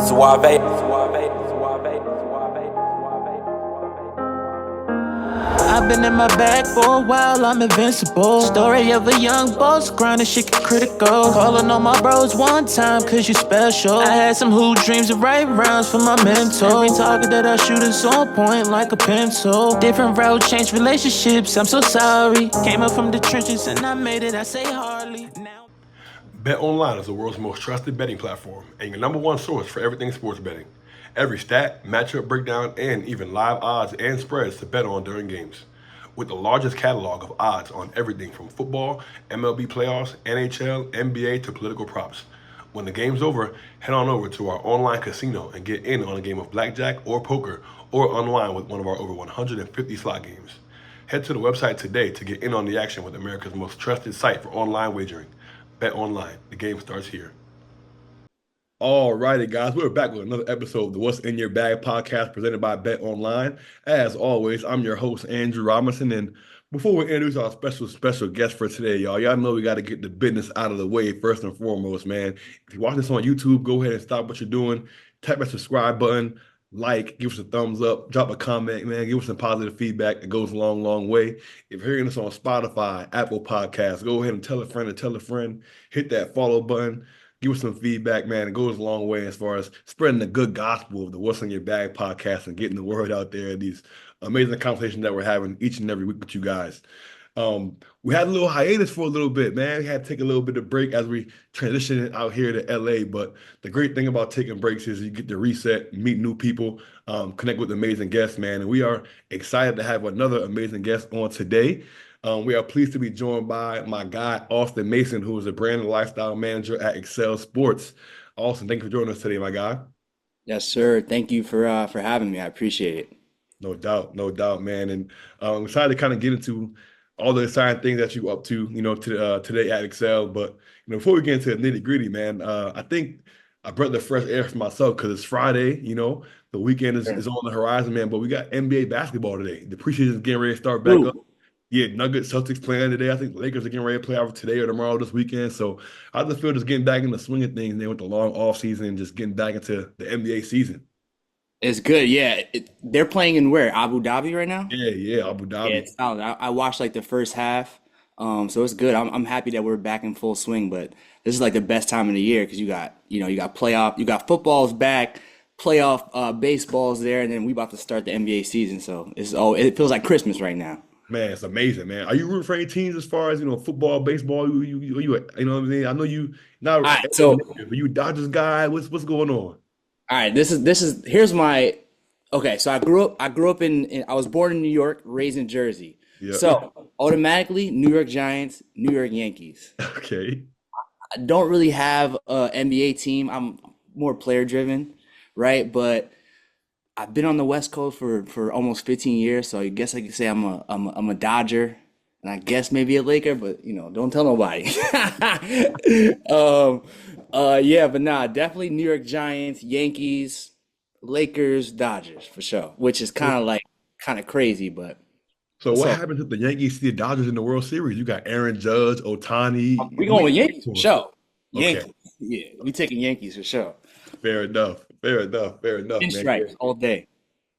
Suave. I've been in my bag for a while, I'm invincible. Story of a young boss, grinding shit get critical. Calling on my bros one time, cause you special. I had some hoop dreams of right rounds for my mentor. Every target that I shoot is on point like a pencil. Different road, changed relationships, I'm so sorry. Came up from the trenches and I made it, I say hardly. Now Bet Online is the world's most trusted betting platform and your number one source for everything sports betting. Every stat, matchup breakdown, and even live odds and spreads to bet on during games. With the largest catalog of odds on everything from football, MLB playoffs, NHL, NBA to political props. When the game's over, head on over to our online casino and get in on a game of blackjack or poker or unwind with one of our over 150 slot games. Head to the website today to get in on the action with America's most trusted site for online wagering. Bet Online. The game starts here. All righty, guys. We're back with another episode of the What's in Your Bag podcast presented by Bet Online. As always, I'm your host, Andrew Robinson. And before we introduce our special guest for today, y'all know we got to get the business out of the way first and foremost, man. If you're watching this on YouTube, go ahead and stop what you're doing. Tap that subscribe button, like, give us a thumbs up, drop a comment, man. Give us some positive feedback. It goes a long, long way. If you're hearing us on Spotify, Apple Podcasts, go ahead and tell a friend and tell a friend. Hit that follow button. Give us some feedback, man. It goes a long way as far as spreading the good gospel of the What's in Your Bag podcast and getting the word out there. These amazing conversations that we're having each and every week with you guys. We had a little hiatus for a little bit, man. We had to take a little bit of break as we transition out here to LA. But the great thing about taking breaks is you get to reset, meet new people, connect with amazing guests, man. And we are excited to have another amazing guest on today. We are pleased to be joined by my guy, Austin Mason, who is a brand and lifestyle manager at Excel Sports. Austin, thank you for joining us today, my guy. Yes, sir. Thank you for having me. I appreciate it. No doubt, man. And I'm excited to kind of get into all the exciting things that you up to, today at Excel. But before we get into the nitty gritty, man, I think I brought the fresh air for myself because it's Friday. The weekend is, Sure. is on the horizon, man. But we got NBA basketball today. The preseason is getting ready to start back up. Ooh, Yeah, Nuggets, Celtics playing today. I think the Lakers are getting ready to play either today or tomorrow this weekend. So I just feel just getting back in the swing of things then with the long off season and just getting back into the NBA season. it's good. Yeah, they're playing in where? Abu Dhabi right now? Yeah, Abu Yeah, Dhabi. it's solid. I watched like the first half, so it's good. I'm happy that we're back in full swing. But this is like the best time of the year because you got playoff, you got football's back, playoff baseball's there, and then we about to start the NBA season. So it feels like Christmas right now. Man, it's amazing, man. Are you rooting for any teams as far as football, baseball? You know what I'm saying? I know you not All right, so but you a Dodgers guy. What's going on? all right, this is here's my okay. So I grew up in I was born in New York, raised in Jersey. Yeah. So automatically New York Giants, New York Yankees. Okay. I don't really have a NBA team. I'm more player driven, right? But I've been on the West Coast for almost 15 years, so I guess I could say I'm a Dodger, and I guess maybe a Laker, but don't tell nobody. Um, yeah, but nah, definitely New York Giants, Yankees, Lakers, Dodgers for sure. Which is kind of crazy, but So what's what up? happens if the Yankees see the Dodgers in the World Series? You got Aaron Judge, Otani. We Who going with you rooting Yankees for for? sure. Okay, Yankees, yeah, we taking Yankees for sure. fair enough. Fair enough, man. Pinstripes all day.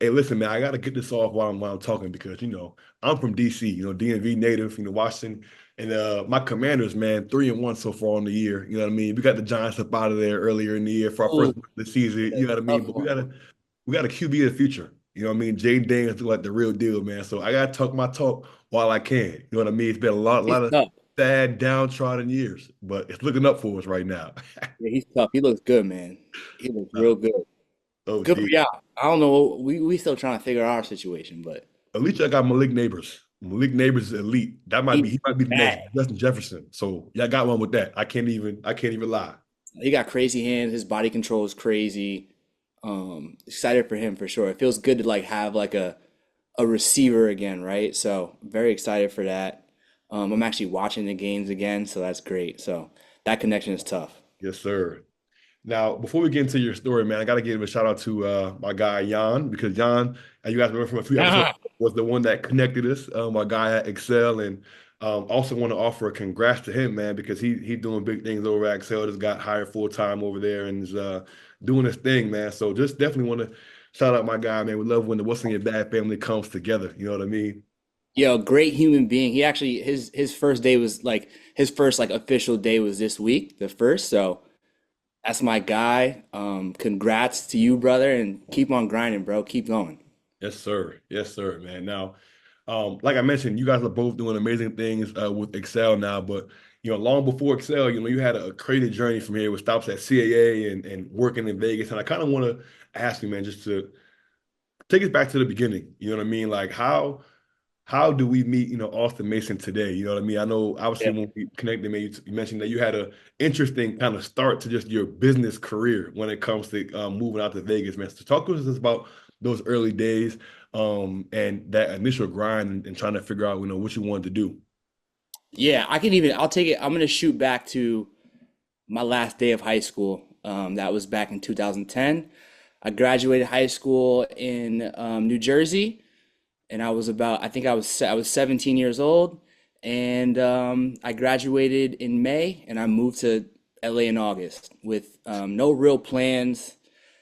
Hey, listen, man, I got to get this off while I'm talking because, I'm from DC, DMV native, Washington. And my Commanders, man, 3-1 so far on the year. You know what I mean? We got the Giants up out of there earlier in the year for our first Oh, win of the season. You know what I mean? tough But we one. got a QB of the future. You know what I mean? Jay Daniels look like the real deal, man. So I gotta talk my talk while I can. You know what I mean? It's been a He's lot of tough. sad, downtrodden years, but it's looking up for us right now. Yeah, he's tough. He looks good, man. He looks Uh, real good. oh, Good for gee. y'all. I don't know. We still trying to figure out our situation, but At least I got Malik Neighbors. Malik Neighbors is elite. He might be the next bad. Justin Jefferson. So y'all got one with that. I can't even lie. He got crazy hands. His body control is crazy. Excited for him for sure. It feels good to like have like a receiver again, right? So very excited for that. I'm actually watching the games again, so that's great. So that connection is tough. Yes, sir. Now, before we get into your story, man, I got to give a shout out to my guy Jan because Jan, as you guys remember from a few episodes, Yeah. was the one that connected us. My guy at Excel, and also want to offer a congrats to him, man, because he's doing big things over at Excel. Just got hired full time over there and is doing his thing, man. So just definitely want to shout out my guy, man. We love when the What's in Your Bag family comes together. You know what I mean? Yo, great human being. He actually his first day was like his first like official day was this week, the first. So that's my guy. Congrats to you, brother, and keep on grinding, bro. Keep going. Yes, sir. Yes, sir, man. Now, like I mentioned, you guys are both doing amazing things with Excel now, but long before Excel, you had a crazy journey from here with stops at CAA and working in Vegas. And I kind of want to ask you, man, just to take us back to the beginning. You know what I mean? Like how do we meet, Austin Mason today? You know what I mean? I know obviously Yeah. when we connected, man, you mentioned that you had a interesting kind of start to just your business career when it comes to moving out to Vegas, man. So talk to us about those early days and that initial grind and trying to figure out, what you wanted to do. Yeah, I'll take it. I'm gonna shoot back to my last day of high school. That was back in 2010. I graduated high school in New Jersey, and I think I was 17 years old, and I graduated in May, and I moved to LA in August with no real plans.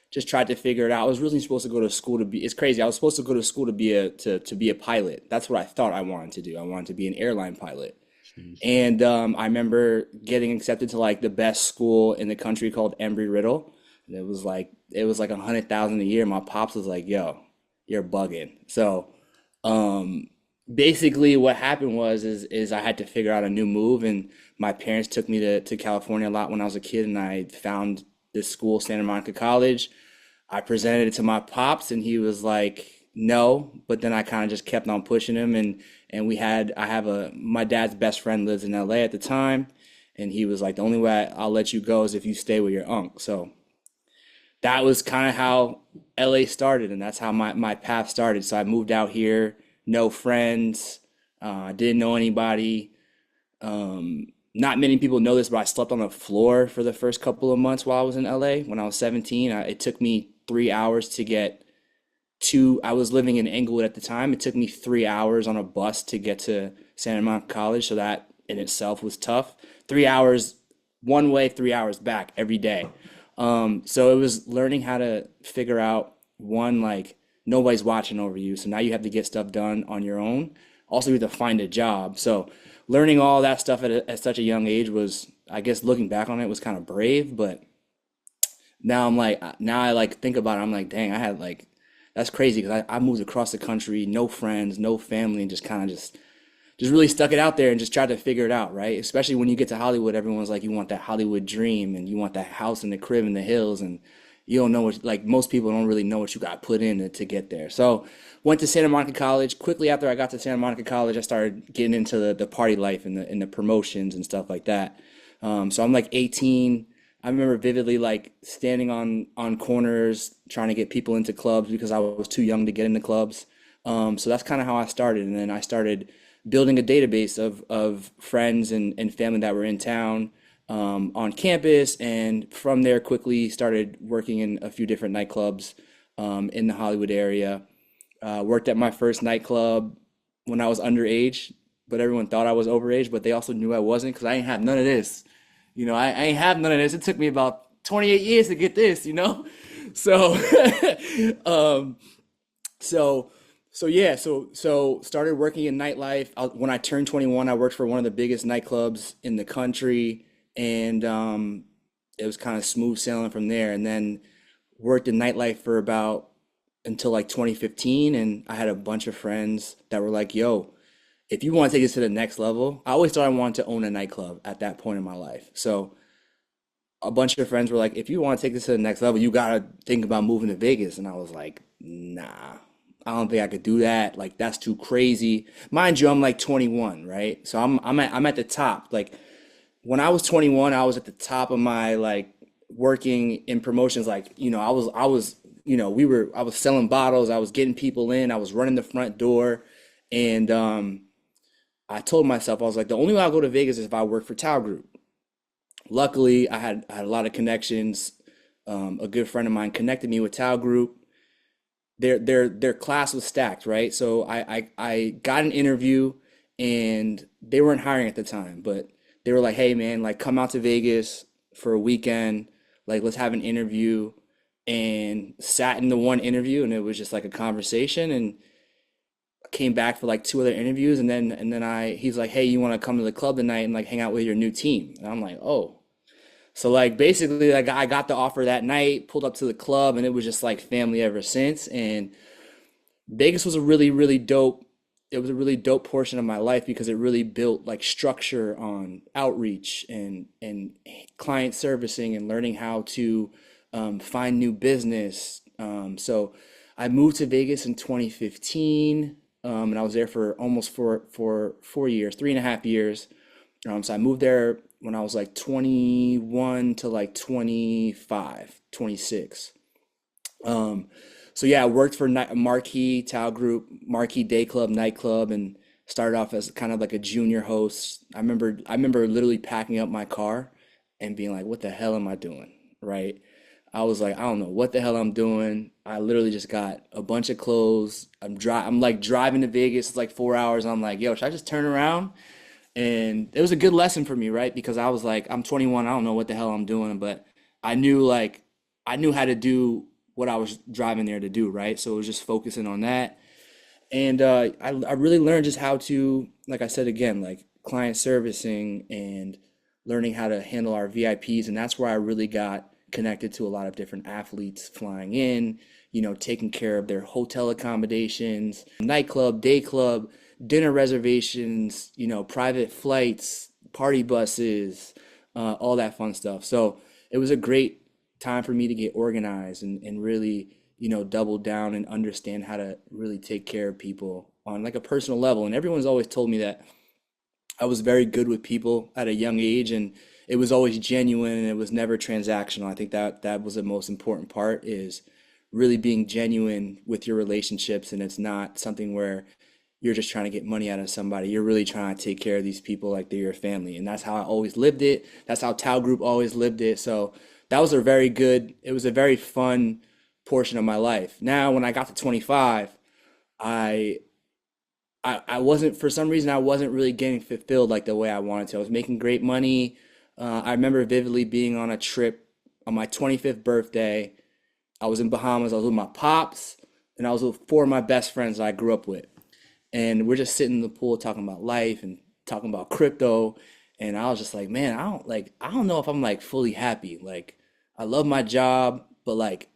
Just tried to figure it out. I was really supposed to go to school to be. It's crazy. I was supposed to go to school to be to be a pilot. That's what I thought I wanted to do. I wanted to be an airline pilot. Jeez. And I remember getting accepted to like the best school in the country called Embry-Riddle. And it was like 100,000 a year. My pops was like, "Yo, you're bugging." So um, basically, what happened was I had to figure out a new move, and my parents took me to California a lot when I was a kid, and I found this school, Santa Monica College. I presented it to my pops, and he was like, "No," but then I kind of just kept on pushing him, and I have a my dad's best friend lives in LA at the time, and he was like, "The only way I'll let you go is if you stay with your uncle." So that was kind of how LA started, and that's how my path started. So I moved out here, no friends, didn't know anybody. Not many people know this, but I slept on the floor for the first couple of months while I was in LA. When I was 17, it took me 3 hours to get to, I was living in Englewood at the time. It took me 3 hours on a bus to get to Santa Monica College. So that in itself was tough. 3 hours one way, 3 hours back every day. So it was learning how to figure out one, like nobody's watching over you. So now you have to get stuff done on your own. Also, you have to find a job. So learning all that stuff at such a young age was, I guess, looking back on it was kind of brave. But now I like think about it. I'm like, dang, I had like, that's crazy because I moved across the country, no friends, no family, and just kind of just really stuck it out there and just tried to figure it out, right? Especially when you get to Hollywood, everyone's like, you want that Hollywood dream and you want that house in the crib in the hills, and you don't know what, like most people don't really know what you got put in to get there. So went to Santa Monica College. Quickly after I got to Santa Monica College, I started getting into the party life and the promotions and stuff like that. So I'm like 18. I remember vividly like standing on corners trying to get people into clubs because I was too young to get into clubs. So that's kind of how I started. And then I started building a database of friends and family that were in town on campus. And from there, quickly started working in a few different nightclubs in the Hollywood area. Worked at my first nightclub when I was underage, but everyone thought I was overage, but they also knew I wasn't because I ain't have none of this. I ain't have none of this. It took me about 28 years to get this. So, um, so, so started working in nightlife. When I turned 21, I worked for one of the biggest nightclubs in the country, and it was kind of smooth sailing from there. And then worked in nightlife for about until like 2015, and I had a bunch of friends that were like, "Yo, if you want to take this to the next level," I always thought I wanted to own a nightclub at that point in my life. So a bunch of friends were like, "If you want to take this to the next level, you gotta think about moving to Vegas." And I was like, "Nah, I don't think I could do that. Like that's too crazy." Mind you, I'm like 21, right? So I'm at the top. Like when I was 21, I was at the top of my like working in promotions. Like I was I was selling bottles. I was getting people in. I was running the front door, and I told myself I was like, the only way I'll go to Vegas is if I work for Tao Group. Luckily, I had a lot of connections. A good friend of mine connected me with Tao Group. Their class was stacked, right? So I got an interview, and they weren't hiring at the time, but they were like, "Hey man, like come out to Vegas for a weekend. Like let's have an interview." and sat in the one interview, and it was just like a conversation. And I came back for like two other interviews, and then I he's like, hey, you want to come to the club tonight and like hang out with your new team? And I'm like, oh. So like basically like I got the offer that night, pulled up to the club, and it was just like family ever since. And Vegas was a really dope. It was a really dope portion of my life because it really built like structure on outreach and client servicing and learning how to find new business. So I moved to Vegas in 2015, and I was there for almost for 4 years, 3.5 years. So I moved there when I was like 21 to like 25, 26. Um, so yeah, I worked for Marquee Tao Group, Marquee Day Club, nightclub, and started off as kind of like a junior host. I remember literally packing up my car and being like, "What the hell am I doing?" Right? I was like, "I don't know what the hell I'm doing." I literally just got a bunch of clothes. I'm like driving to Vegas. It's like 4 hours. I'm like, "Yo, should I just turn around?" And it was a good lesson for me, right? Because I was like, I'm 21, I don't know what the hell I'm doing, but I knew like I knew how to do what I was driving there to do, right? So it was just focusing on that. And I really learned just how to, like I said again, like client servicing and learning how to handle our VIPs. And that's where I really got connected to a lot of different athletes flying in, taking care of their hotel accommodations, nightclub, day club, dinner reservations, private flights, party buses, all that fun stuff. So it was a great time for me to get organized and really, double down and understand how to really take care of people on like a personal level. And everyone's always told me that I was very good with people at a young age, and it was always genuine and it was never transactional. I think that was the most important part is really being genuine with your relationships, and it's not something where you're just trying to get money out of somebody. You're really trying to take care of these people like they're your family. And that's how I always lived it. That's how Tao Group always lived it. So that was it was a very fun portion of my life. Now, when I got to 25, I I wasn't for some reason I wasn't really getting fulfilled like the way I wanted to. I was making great money. I remember vividly being on a trip on my 25th birthday. I was in Bahamas. I was with my pops, and I was with four of my best friends that I grew up with. And we're just sitting in the pool talking about life and talking about crypto. And I was just like, man, I don't know if I'm like fully happy. Like I love my job, but like,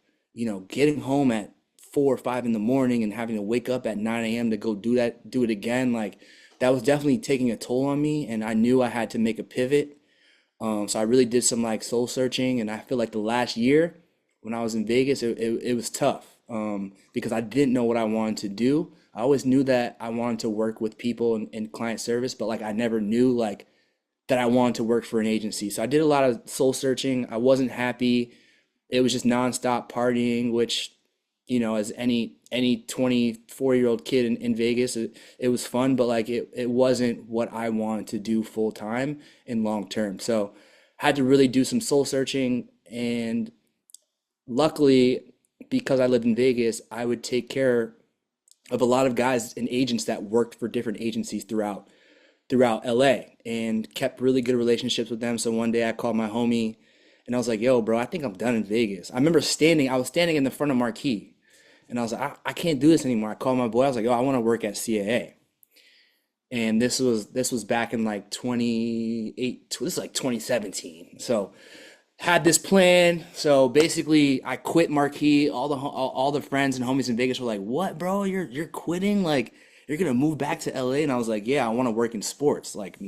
getting home at 4 or 5 in the morning and having to wake up at 9 a.m. to go do it again, like that was definitely taking a toll on me. And I knew I had to make a pivot. So I really did some like soul searching, and I feel like the last year when I was in Vegas, it was tough because I didn't know what I wanted to do. I always knew that I wanted to work with people in client service, but like I never knew like that I wanted to work for an agency. So I did a lot of soul searching. I wasn't happy. It was just nonstop partying, which, as any 24-year-old kid in Vegas, it was fun, but like it wasn't what I wanted to do full time and long term. So I had to really do some soul searching, and luckily, because I lived in Vegas, I would take care of a lot of guys and agents that worked for different agencies throughout LA and kept really good relationships with them. So one day I called my homie and I was like, "Yo, bro, I think I'm done in Vegas." I was standing in the front of Marquee, and I was like, I can't do this anymore. I called my boy. I was like, "Yo, I want to work at CAA." And this was back in like 28, this is like 2017. So had this plan. So basically, I quit Marquee. All the friends and homies in Vegas were like, "What, bro? You're quitting? Like you're gonna move back to LA?" And I was like, "Yeah, I want to work in sports." Like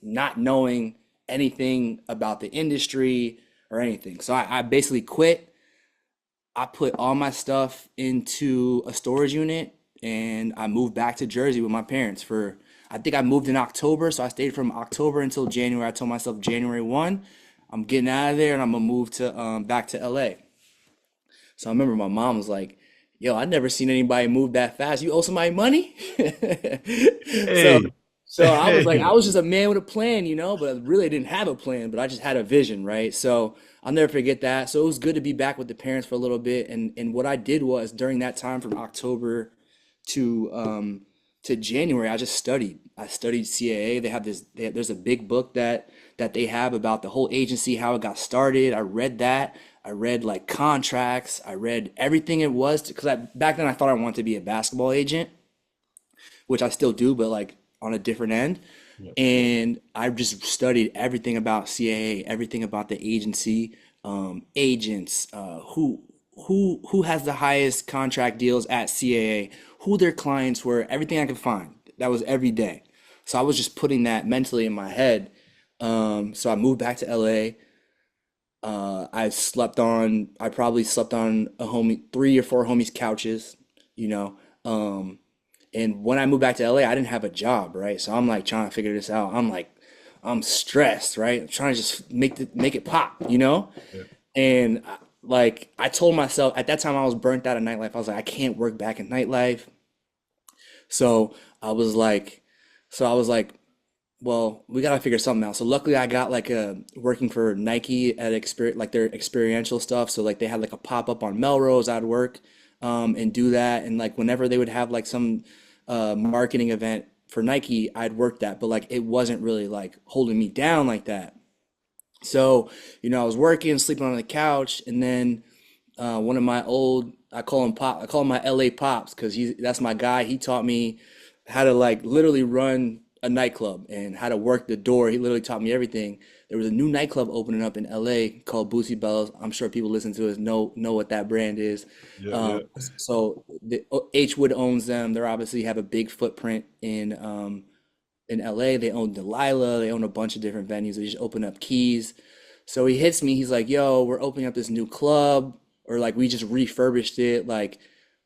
not knowing anything about the industry or anything. So I basically quit. I put all my stuff into a storage unit, and I moved back to Jersey with my parents for. I think I moved in October, so I stayed from October until January. I told myself January 1, I'm getting out of there and I'm gonna move to back to LA. So I remember my mom was like, "Yo, I never seen anybody move that fast. You owe somebody money?" So Hey, so I was just a man with a plan, but I really didn't have a plan, but I just had a vision, right? So I'll never forget that. So it was good to be back with the parents for a little bit. And what I did was during that time from October to January, I just studied. I studied CAA. There's a big book that they have about the whole agency, how it got started. I read that. I read like contracts. I read everything it was because back then I thought I wanted to be a basketball agent, which I still do, but like on a different end. Yeah. And I just studied everything about CAA, everything about the agency, agents, who has the highest contract deals at CAA, who their clients were, everything I could find. That was every day. So I was just putting that mentally in my head. So I moved back to LA. I probably slept on a homie, three or four homies' couches, you know. And when I moved back to LA, I didn't have a job, right? So I'm like trying to figure this out. I'm stressed, right? I'm trying to just make it pop, you know? Yeah. And like I told myself at that time I was burnt out of nightlife. I was like, I can't work back in nightlife. So I was like, so I was like, well, we gotta figure something out. So luckily I got like a working for Nike at like their experiential stuff. So like they had like a pop-up on Melrose, I'd work and do that. And like whenever they would have like some marketing event for Nike, I'd work that. But like it wasn't really like holding me down like that. So, I was working, sleeping on the couch, and then one of my old, I call him Pop, I call him my LA Pops because that's my guy. He taught me how to like literally run a nightclub and how to work the door. He literally taught me everything. There was a new nightclub opening up in LA called Boosie Bells. I'm sure people listen to us know what that brand is. Yeah, yeah. So H Wood owns them. They're obviously have a big footprint in LA. They own Delilah. They own a bunch of different venues. They just open up keys. So he hits me. He's like, "Yo, we're opening up this new club, or like we just refurbished it. Like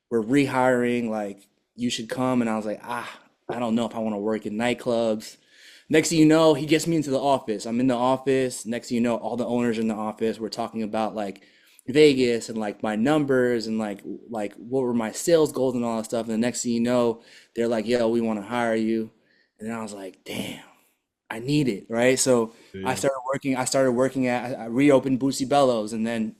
we're rehiring. Like you should come." And I was like, I don't know if I want to work in nightclubs. Next thing you know, he gets me into the office. I'm in the office. Next thing you know, all the owners are in the office. We're talking about like Vegas and like my numbers and like what were my sales goals and all that stuff. And the next thing you know, they're like, "Yo, we want to hire you." And then I was like, "Damn, I need it," right? So I Yeah. started working. I reopened Boosie Bellows, and then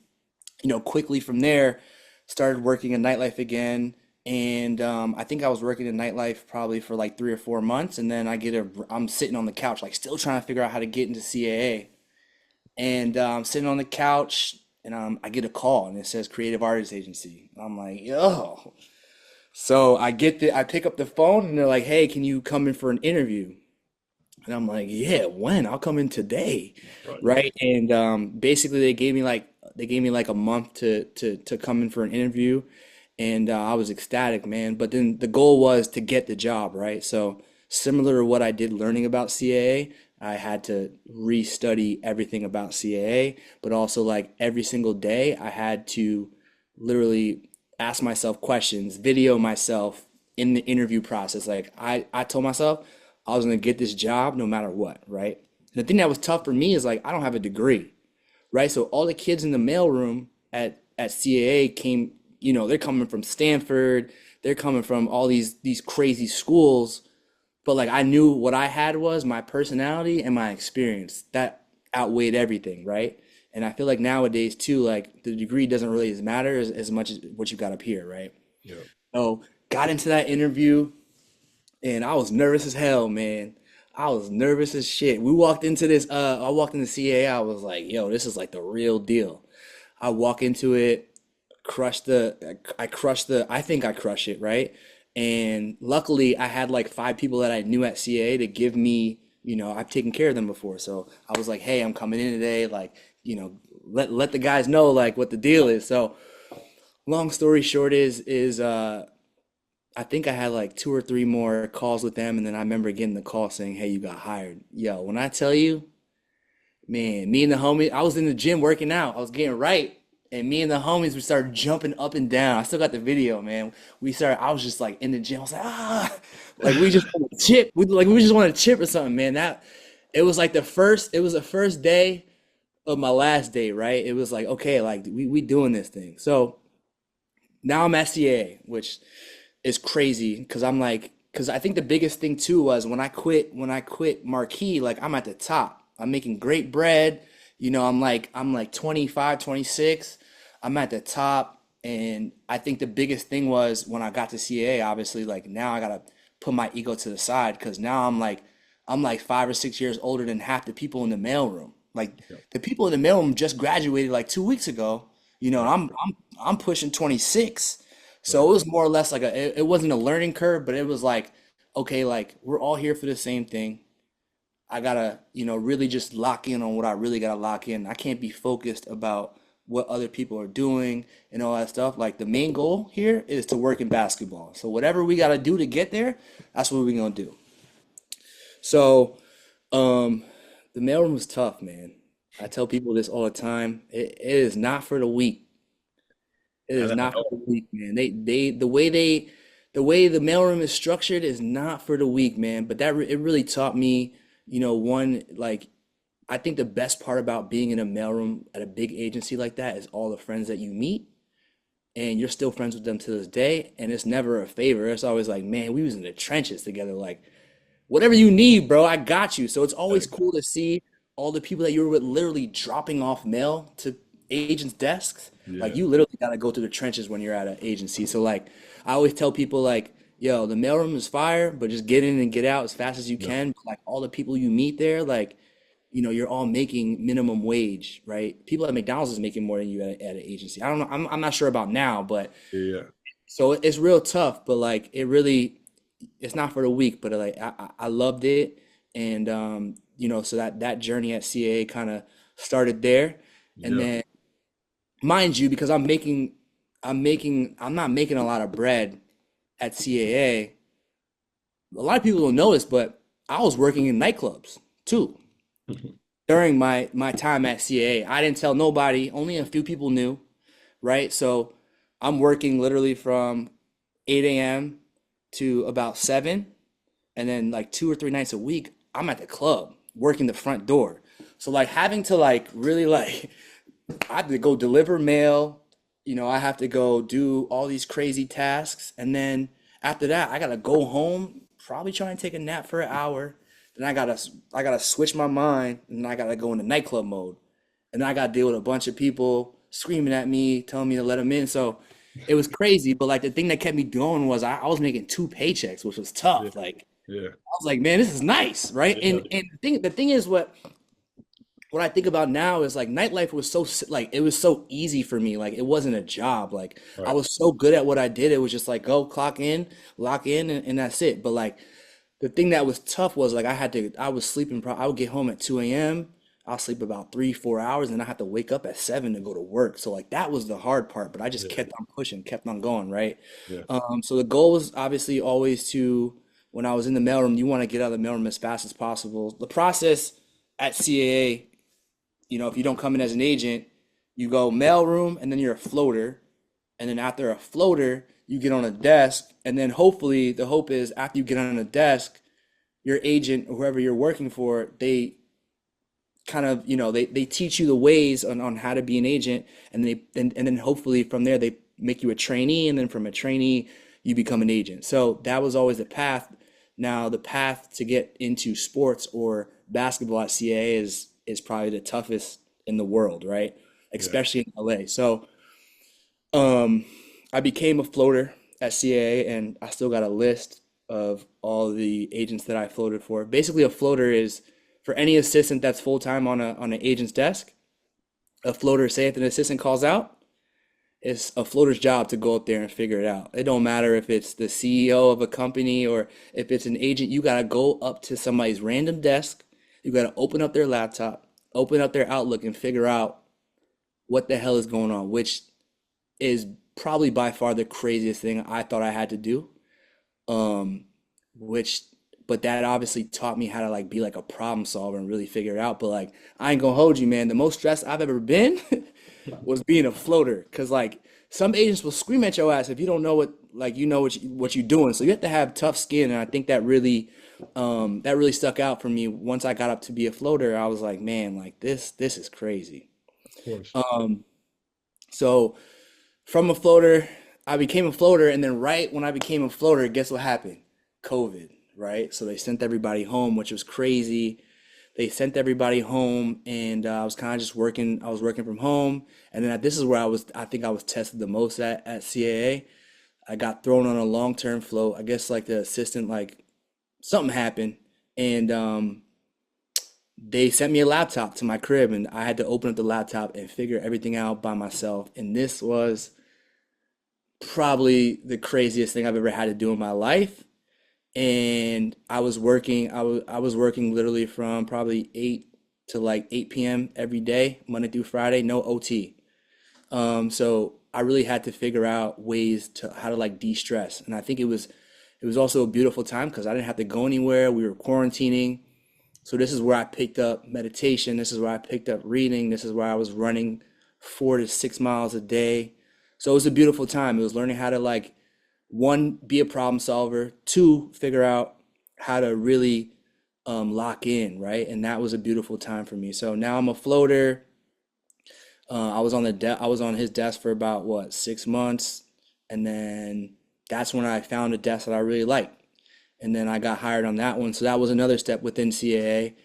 quickly from there, started working in nightlife again. And I think I was working in nightlife probably for like 3 or 4 months, and then I'm sitting on the couch, like still trying to figure out how to get into CAA. And I'm sitting on the couch, and I get a call, and it says Creative Artists Agency. I'm like, yo. So I pick up the phone, and they're like, "Hey, can you come in for an interview?" And I'm like, "Yeah, when? I'll come in today." Right. Right? And basically they gave me like a month to come in for an interview, and I was ecstatic, man. But then the goal was to get the job, right? So similar to what I did learning about CAA, I had to restudy everything about CAA, but also like every single day I had to literally ask myself questions, video myself in the interview process. Like I told myself I was gonna get this job no matter what, right? And the thing that was tough for me is like I don't have a degree, right? So all the kids in the mailroom at CAA came, they're coming from Stanford, they're coming from all these crazy schools, but like I knew what I had was my personality and my experience that outweighed everything, right? And I feel like nowadays too, like the degree doesn't really matter as much as what you got up here, right? Yeah. So got into that interview and I was nervous as hell, man. I was nervous as shit. I walked into CAA, I was like, yo, this is like the real deal. I walk into it, I think I crushed it, right? And luckily I had like 5 people that I knew at CAA to give me, I've taken care of them before. So I was like, "Hey, I'm coming in today, like, let the guys know like what the deal is." So long story short is I think I had like 2 or 3 more calls with them, and then I remember getting the call saying, "Hey, you got hired." Yo, when I tell you, man, me and the homie, I was in the gym working out. I was getting right. And me and the homies, we started jumping up and down. I still got the video, man. I was just like in the gym. I was like, like we just want to chip. We just want to chip or something, man. It was the first day of my last day, right? It was like, okay, like we doing this thing. So now I'm at CA, which is crazy because I think the biggest thing too was when I quit Marquee, like I'm at the top. I'm making great bread. I'm like 25, 26. I'm at the top. And I think the biggest thing was when I got to CA, obviously, like now I gotta put my ego to the side because now I'm like 5 or 6 years older than half the people in the mailroom. Like Yeah. the people in the mailroom just graduated like 2 weeks ago, You know, Right. I'm pushing 26. So Right. it was more or less like it wasn't a learning curve, but it was like, okay, like we're all here for the same thing. I gotta, really just lock in on what I really gotta lock in. I can't be focused about what other people are doing and all that stuff. Like the main goal here is to work in basketball. So whatever we gotta do to get there, that's what we're gonna do. So, um, the mailroom was tough, man. I tell people this all the time. It is not for the weak. It And is I not for know. the weak, man. The way the mailroom is structured is not for the weak, man. But it really taught me, one like I think the best part about being in a mailroom at a big agency like that is all the friends that you meet, and you're still friends with them to this day. And it's never a favor. It's always like, man, we was in the trenches together. Like, whatever you need, bro, I got you. So it's always Exactly. cool to see all the people that you were with literally dropping off mail to agents' desks. Like Yeah. you literally gotta go through the trenches when you're at an agency. So like I always tell people like, yo, the mailroom is fire, but just get in and get out as fast as you Yeah. can. Like all the people you meet there, like, you're all making minimum wage, right? People at McDonald's is making more than you at an agency. I don't know. I'm not sure about now, but Yeah. so it's real tough, but like it's not for the weak, but like I loved it, and so that journey at CAA kind of started there, and Yeah. then mind you, because I'm not making a lot of bread at CAA. A lot of people don't know this, but I was working in nightclubs too during my time at CAA. I didn't tell nobody, only a few people knew, right? So I'm working literally from 8 a.m. to about 7, and then like 2 or 3 nights a week, I'm at the club working the front door. So like having to like really like I have to go deliver mail, I have to go do all these crazy tasks, and then after that, I gotta go home, probably try and take a nap for an hour. Then I gotta switch my mind, and I gotta go into nightclub mode, and then I gotta deal with a bunch of people screaming at me, telling me to let them in. So it was crazy, but like the thing that kept me going was I was making two paychecks, which was Yeah. tough. Like Yeah. I was like, man, this is nice, right? Yeah. And the thing is what I think about now is like nightlife was like it was so easy for me. Like it wasn't a job. Like I Right. was so good at what I did. It was just like go clock in, lock in, and that's it. But like the thing that was tough was like I was sleeping. I would get home at 2 a.m. I'll sleep about 3 4 hours, and I had to wake up at 7 to go to work. So like that was the hard part. But I just Yeah. kept on pushing, kept on going, right? Yeah. So the goal was obviously always to when I was in the mailroom, you want to get out of the mailroom as fast as possible. The process at CAA, if you don't come in as an agent, you go mailroom and then you're a floater. And then after a floater, you get on a desk. And then hopefully the hope is after you get on a desk, your agent or whoever you're working for, they kind of, they teach you the ways on how to be an agent. And then hopefully from there, they make you a trainee. And then from a trainee, you become an agent. So that was always the path. Now, the path to get into sports or basketball at CAA is probably the toughest in the world, right? Yeah. Especially in LA. So, um, I became a floater at CAA, and I still got a list of all the agents that I floated for. Basically, a floater is for any assistant that's full time on an agent's desk. A floater, say if an assistant calls out, it's a floater's job to go up there and figure it out. It don't matter if it's the CEO of a company or if it's an agent, you gotta go up to somebody's random desk. You gotta open up their laptop, open up their Outlook and figure out what the hell is going on, which is probably by far the craziest thing I thought I had to do. Um, which, but that obviously taught me how to like be like a problem solver and really figure it out. But like, I ain't gonna hold you, man. The most stressed I've ever been was being a floater. Cause like some agents will scream at your ass if you don't know what you're doing. So you have to have tough skin. And I think that really stuck out for me. Once I got up to be a floater, I was like, man, like this is crazy. Of course. So from a floater, I became a floater, and then right when I became a floater, guess what happened? COVID, right? So they sent everybody home, which was crazy. They sent everybody home, and I was kind of just working. I was working from home, and then this is where I think I was tested the most at CAA. I got thrown on a long-term float. I guess like the assistant, like something happened, and they sent me a laptop to my crib, and I had to open up the laptop and figure everything out by myself. And this was probably the craziest thing I've ever had to do in my life. And I was working literally from probably 8 to like 8 p.m. every day, Monday through Friday, no OT. So I really had to figure out ways to how to like de-stress. And I think it was also a beautiful time because I didn't have to go anywhere. We were quarantining. So this is where I picked up meditation. This is where I picked up reading. This is where I was running 4 to 6 miles a day. So it was a beautiful time. It was learning how to like, one, be a problem solver, two, figure out how to really lock in, right? And that was a beautiful time for me. So now I'm a floater. I was on his desk for about what, 6 months, and then that's when I found a desk that I really liked. And then I got hired on that one. So that was another step within CAA.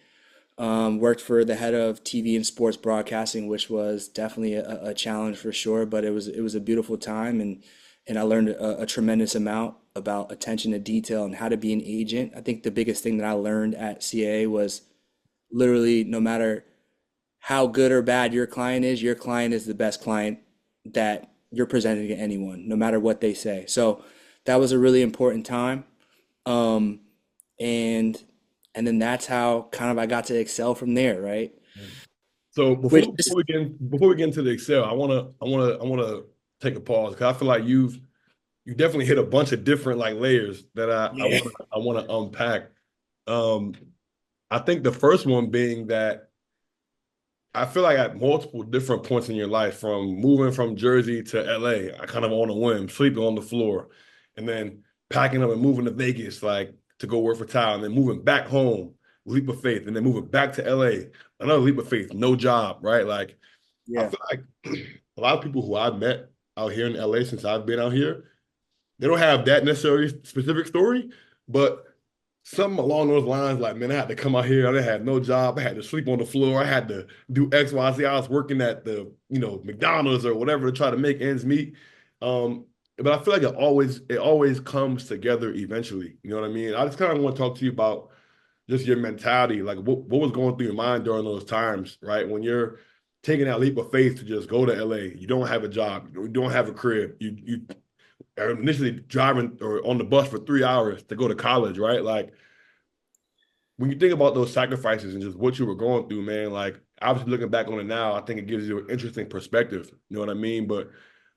Worked for the head of TV and sports broadcasting, which was definitely a challenge for sure, but it was a beautiful time, and I learned a tremendous amount about attention to detail and how to be an agent. I think the biggest thing that I learned at CAA was literally no matter how good or bad your client is the best client that you're presenting to anyone, no matter what they say. So that was a really important time. Um, and and then that's how kind of I got to excel from there, right? So Which before we get into the Excel, I wanna take a pause because I feel like you definitely hit a bunch of different like layers that yeah, I wanna unpack. Um, I think the first one being that I feel like at multiple different points in your life, from moving from Jersey to LA, I kind of on a whim, sleeping on the floor, and then packing up and moving to Vegas, like to go work for Tyler, and then moving back home, leap of faith, and then moving back to LA, another leap of faith, no job, right? Like I yeah, feel like a lot of people who I've met out here in LA since I've been out here, they don't have that necessarily specific story, but something along those lines, like, man, I had to come out here. I had no job. I had to sleep on the floor. I had to do X, Y, Z. I was working at the, McDonald's or whatever to try to make ends meet. Um, but I feel like it always comes together eventually. You know what I mean? I just kind of want to talk to you about just your mentality, like what was going through your mind during those times, right? When you're taking that leap of faith to just go to LA, you don't have a job, you don't have a crib, you are initially driving or on the bus for 3 hours to go to college, right? Like when you think about those sacrifices and just what you were going through, man, like obviously looking back on it now, I think it gives you an interesting perspective. You know what I mean? But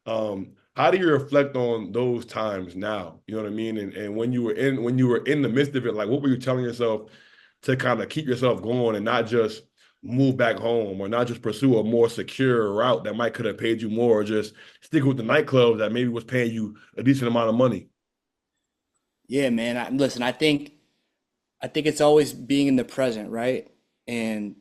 how do you reflect on those times now? You know what I mean? And when you were in the midst of it, like what were you telling yourself to kind of keep yourself going and not just move back home or not just pursue a more secure route that might could have paid you more or just stick with the nightclubs that maybe was paying you a decent amount of money? yeah, man. Listen, I think it's always being in the present, right? And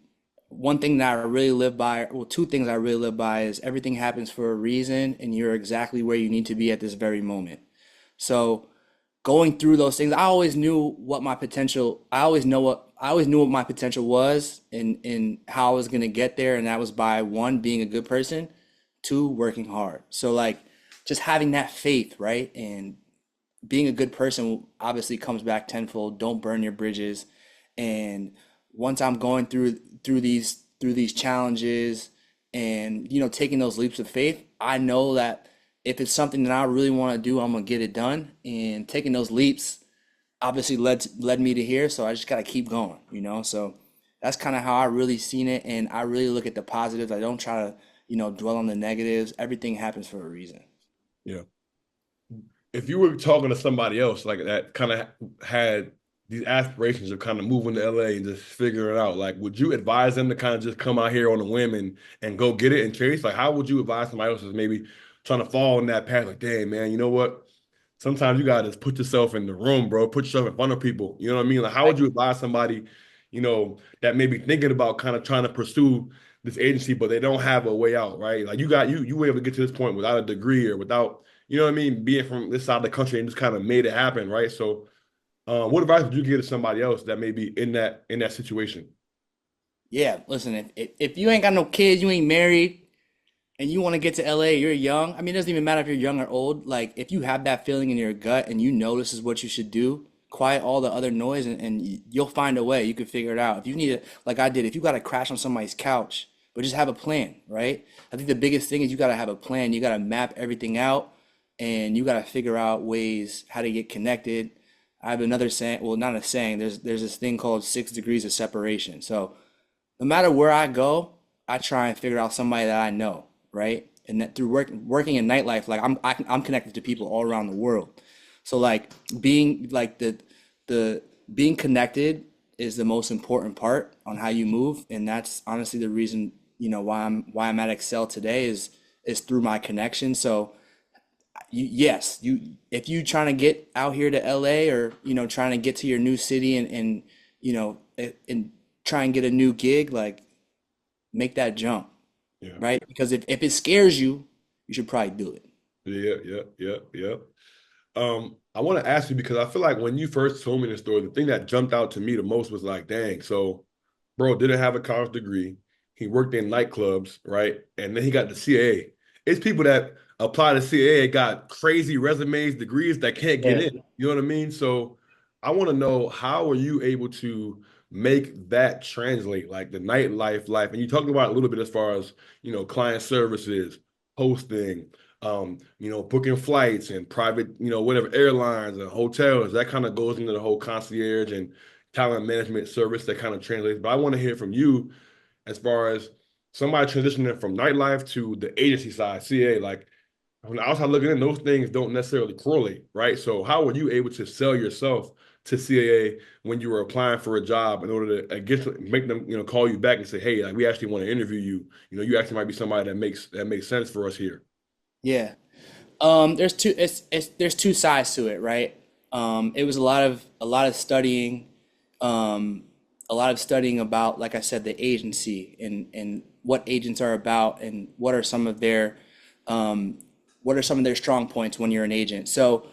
one thing that I really live by, well, two things I really live by is everything happens for a reason, and you're exactly where you need to be at this very moment. So going through those things, I always knew what my potential, I always knew what my potential was and how I was gonna get there, and that was by one, being a good person, two, working hard. So like just having that faith, right? And being a good person obviously comes back tenfold. Don't burn your bridges. And once I'm going through these challenges and taking those leaps of faith, I know that if it's something that I really want to do, I'm gonna get it done. And taking those leaps obviously led me to here, so I just gotta keep going. So that's kind of how I really seen it, and I really look at the positives. I don't try to dwell on the negatives. Everything happens for a reason. Yeah. If you were talking to somebody else like that kind of had these aspirations of kind of moving to LA and just figuring it out, like would you advise them to kind of just come out here on a whim and go get it and chase? Like how would you advise somebody else who's maybe trying to fall in that path? Like, dang, man, you know what? Sometimes you gotta just put yourself in the room, bro. Put yourself in front of people. You know what I mean? Like, how would you advise somebody, that may be thinking about kind of trying to pursue this agency, but they don't have a way out, right? Like you were able to get to this point without a degree or without, you know what I mean, being from this side of the country and just kind of made it happen, right? So, what advice would you give to somebody else that may be in that situation? Yeah, listen, if you ain't got no kids, you ain't married, and you want to get to LA, you're young. I mean, it doesn't even matter if you're young or old. Like, if you have that feeling in your gut and you know this is what you should do, quiet all the other noise, and you'll find a way. You can figure it out. If you need it, like I did, if you got to crash on somebody's couch, but just have a plan, right? I think the biggest thing is you got to have a plan. You got to map everything out, and you got to figure out ways how to get connected. I have another saying, well, not a saying. There's this thing called 6 degrees of separation. So no matter where I go, I try and figure out somebody that I know, right? And that through working in nightlife, like I'm connected to people all around the world. So like being like the being connected is the most important part on how you move, and that's honestly the reason, why I'm at Excel today is through my connection. So yes, if you trying to get out here to LA, or trying to get to your new city, and and try and get a new gig, like make that jump, Yeah. right? Because if it scares you, you should probably do it. Yeah, yeah, yeah, yeah. I want to ask you because I feel like when you first told me the story, the thing that jumped out to me the most was like, dang, so bro didn't have a college degree. He worked in nightclubs, right? And then he got the CAA. It's people that apply to CAA got crazy resumes, degrees that can't get Yeah. in. You know what I mean? So I want to know, how are you able to make that translate, like the nightlife life? And you talked about it a little bit as far as, client services, hosting, booking flights and private, whatever, airlines and hotels. That kind of goes into the whole concierge and talent management service that kind of translates. But I want to hear from you as far as somebody transitioning from nightlife to the agency side, CA. Like from the outside looking in, those things don't necessarily correlate, right? So how were you able to sell yourself to CAA when you were applying for a job in order to make them, call you back and say, hey, like we actually want to interview you. You actually might be somebody that makes sense for us here. Yeah. There's two there's two sides to it, right? It was a lot of studying, um, a lot of studying about, like I said, the agency, and what agents are about, and um, what are some of their strong points when you're an agent. So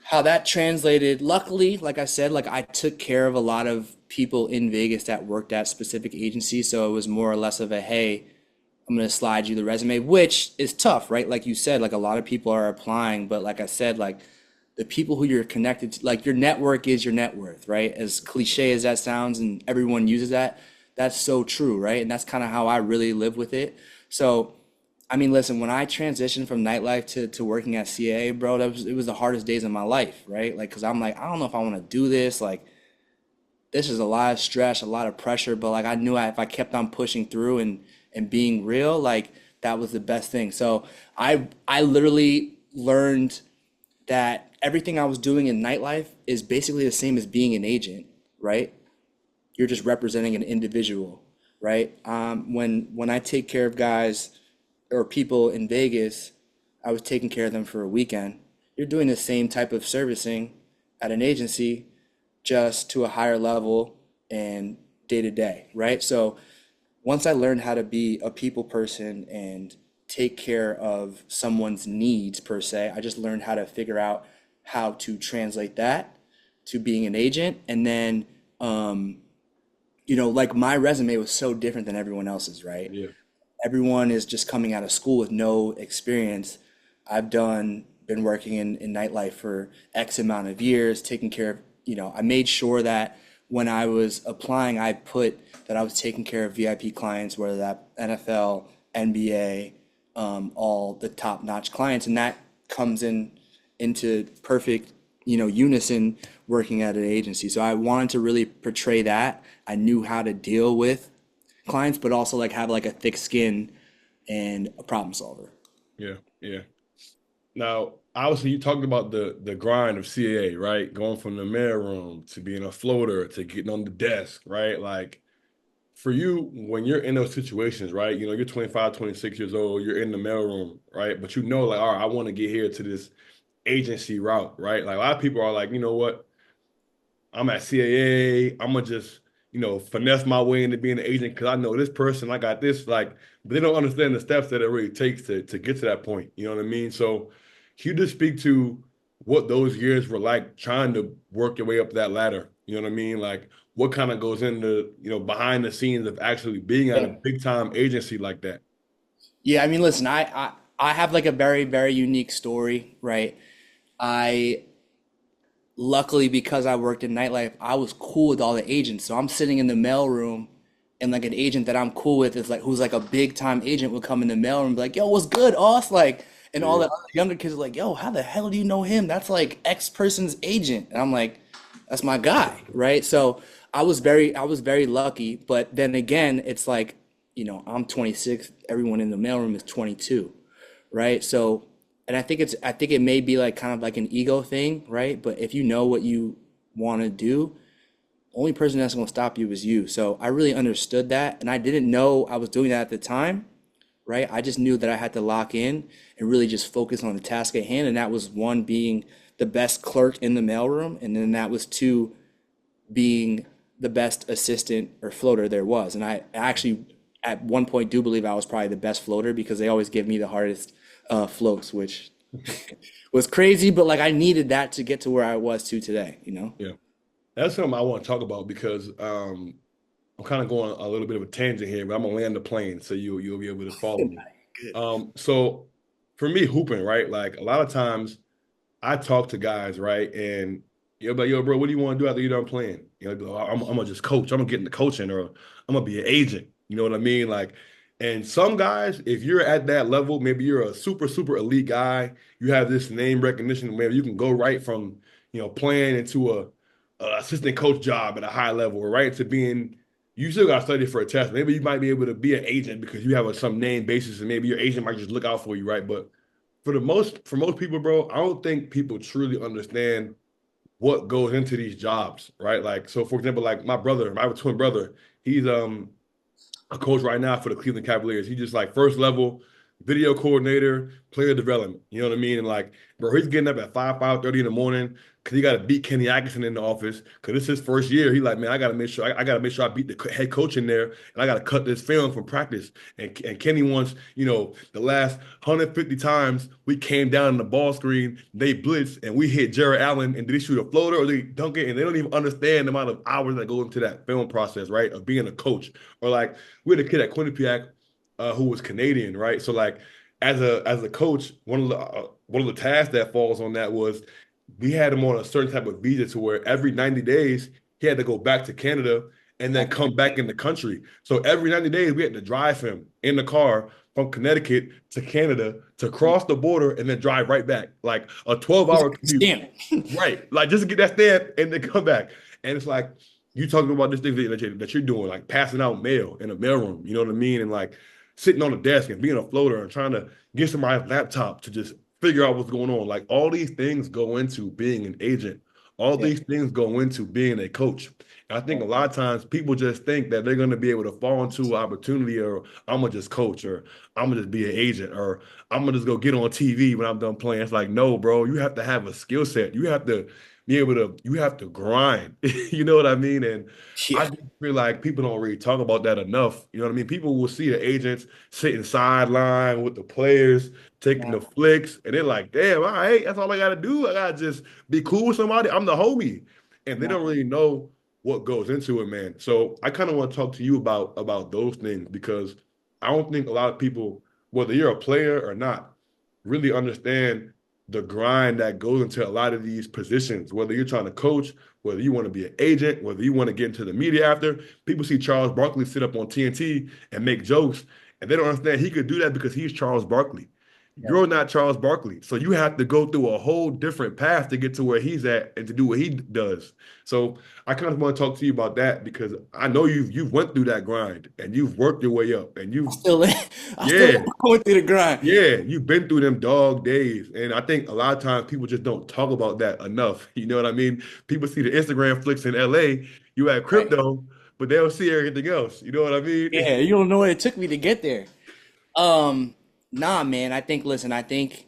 how that translated, luckily, like I said, like I took care of a lot of people in Vegas that worked at specific agencies, so it was more or less of a, hey, I'm gonna slide you the resume, which is tough, right? Like you said, like a lot of people are applying, but like I said, like the people who you're connected to, like your network is your net worth, right? As cliche as that sounds, and everyone uses that, that's so true, right? And that's kind of how I really live with it. So, I mean, listen, when I transitioned from nightlife to working at CAA, bro, it was the hardest days of my life, right? Like, cause I'm like, I don't know if I want to do this. Like, this is a lot of stress, a lot of pressure, but like I knew if I kept on pushing through and being real, like that was the best thing. So I literally learned that everything I was doing in nightlife is basically the same as being an agent, right? You're just representing an individual, right? When I take care of guys or people in Vegas, I was taking care of them for a weekend. You're doing the same type of servicing at an agency, just to a higher level and day to day, right? So once I learned how to be a people person and take care of someone's needs per se, I just learned how to figure out how to translate that to being an agent. And then, like my resume was so different than everyone else's, right? Yeah. Everyone is just coming out of school with no experience. Been working in nightlife for X amount of years, taking care of, I made sure that when I was applying, I put that I was taking care of VIP clients, whether that NFL, NBA, all the top-notch clients, and that comes into perfect, unison working at an agency. So I wanted to really portray that. I knew how to deal with clients, but also like have like a thick skin and a problem solver. Yeah. Yeah. Now, obviously, you talked about the grind of CAA, right? Going from the mailroom to being a floater to getting on the desk, right? Like for you, when you're in those situations, right? You're 25, 26 years old, you're in the mailroom, right? But like, all right, I want to get here to this agency route, right? Like a lot of people are like, you know what? I'm at CAA. I'm gonna just, finesse my way into being an agent because I know this person. I got this, like, but they don't understand the steps that it really takes to get to that point. You know what I mean? So, can you just speak to what those years were like trying to work your way up that ladder? You know what I mean? Like, what kind of goes into, behind the scenes of actually being at a Yeah. big time agency like that? Yeah, I mean, listen, I have like a very, very unique story, right? I luckily because I worked in nightlife, I was cool with all the agents. So I'm sitting in the mailroom and like an agent that I'm cool with is like who's like a big time agent would come in the mailroom and be like, yo, what's good, Oss? Like, and all Yeah. the other younger kids are like, yo, how the hell do you know him? That's like X person's agent. And I'm like, that's my guy, right? So I was very lucky. But then again, it's like, I'm 26, everyone in the mailroom is 22, right? So, and I think it may be like kind of like an ego thing, right? But if you know what you want to do, only person that's going to stop you is you. So I really understood that, and I didn't know I was doing that at the time, right? I just knew that I had to lock in and really just focus on the task at hand, and that was one being the best clerk in the mailroom, and then that was two being the best assistant or floater there was. And I actually at one point do believe I was probably the best floater because they always give me the hardest floats, which was crazy, but like I needed that to get to where I was to today, you know? Yeah. That's something I want to talk about because I'm kind of going a little bit of a tangent here, but I'm gonna land the plane so you'll be able to follow me. Good. So for me, hooping, right? Like a lot of times I talk to guys, right? And you're like, yo, bro, what do you want to do after you're done playing? I'm gonna just coach. I'm gonna get into coaching, or I'm gonna be an agent. You know what I mean? Like, and some guys, if you're at that level, maybe you're a super, super elite guy, you have this name recognition, maybe you can go right from, playing into a assistant coach job at a high level, or right into being, you still got to study for a test. Maybe you might be able to be an agent because you have some name basis, and maybe your agent might just look out for you, right? But for most people, bro, I don't think people truly understand what goes into these jobs, right? Like, so for example, like I have a twin brother. He's a coach right now for the Cleveland Cavaliers. He just like first level video coordinator, player development. You know what I mean? And like, bro, he's getting up at 5:30 in the morning because he got to beat Kenny Atkinson in the office because it's his first year. He like, man, I got to make sure I got to make sure I beat the head coach in there, and I got to cut this film from practice. And Kenny wants, the last 150 times we came down in the ball screen, they blitzed and we hit Jared Allen, and did he shoot a floater or did he dunk it? And they don't even understand the amount of hours that go into that film process, right? Of being a coach. Or like we had a kid at Quinnipiac who was Canadian, right? So like as a coach, one of the tasks that falls on that was we had him on a certain type of visa to where every 90 days he had to go back to Canada and then come back in the country. So every 90 days we had to drive him in the car from Connecticut to Canada to cross the border and then drive right back, like a 12-hour commute. Damn. Right. Like just to get that stamp and then come back. And it's like you talking about this thing that you're doing, like passing out mail in a mailroom, you know what I mean? And like sitting on the desk and being a floater and trying to get somebody's laptop to just figure out what's going on. Like all these things go into being an agent. All Yeah. these things go into being a coach. And I think a lot of times people just think that they're going to be able to fall into an opportunity, or I'm going to just coach, or I'm going to just be an agent, or I'm going to just go get on TV when I'm done playing. It's like, no, bro, you have to have a skill set. You have to be able to, you have to grind. You know what I mean? And I Yeah. just feel like people don't really talk about that enough. You know what I mean? People will see the agents sitting sideline with the players, taking Yeah. the flicks, and they're like, damn, all right, that's all I gotta do. I gotta just be cool with somebody. I'm the homie. And they No. don't really know what goes into it, man. So I kind of want to talk to you about those things because I don't think a lot of people, whether you're a player or not, really understand the grind that goes into a lot of these positions, whether you're trying to coach, whether you want to be an agent, whether you want to get into the media after. People see Charles Barkley sit up on TNT and make jokes, and they don't understand he could do that because he's Charles Barkley. Yeah. You're not Charles Barkley. So you have to go through a whole different path to get to where he's at and to do what he does. So I kind of want to talk to you about that because I know you've went through that grind and you've worked your way up and I you've still I still yeah, going through the grind. yeah, you've been through them dog days. And I think a lot of times people just don't talk about that enough. You know what I mean? People see the Instagram flicks in LA, you at Right. crypto, but they don't see everything else. You know what I mean? Yeah, you don't know what it took me to get there. Um, nah, man. Listen, I think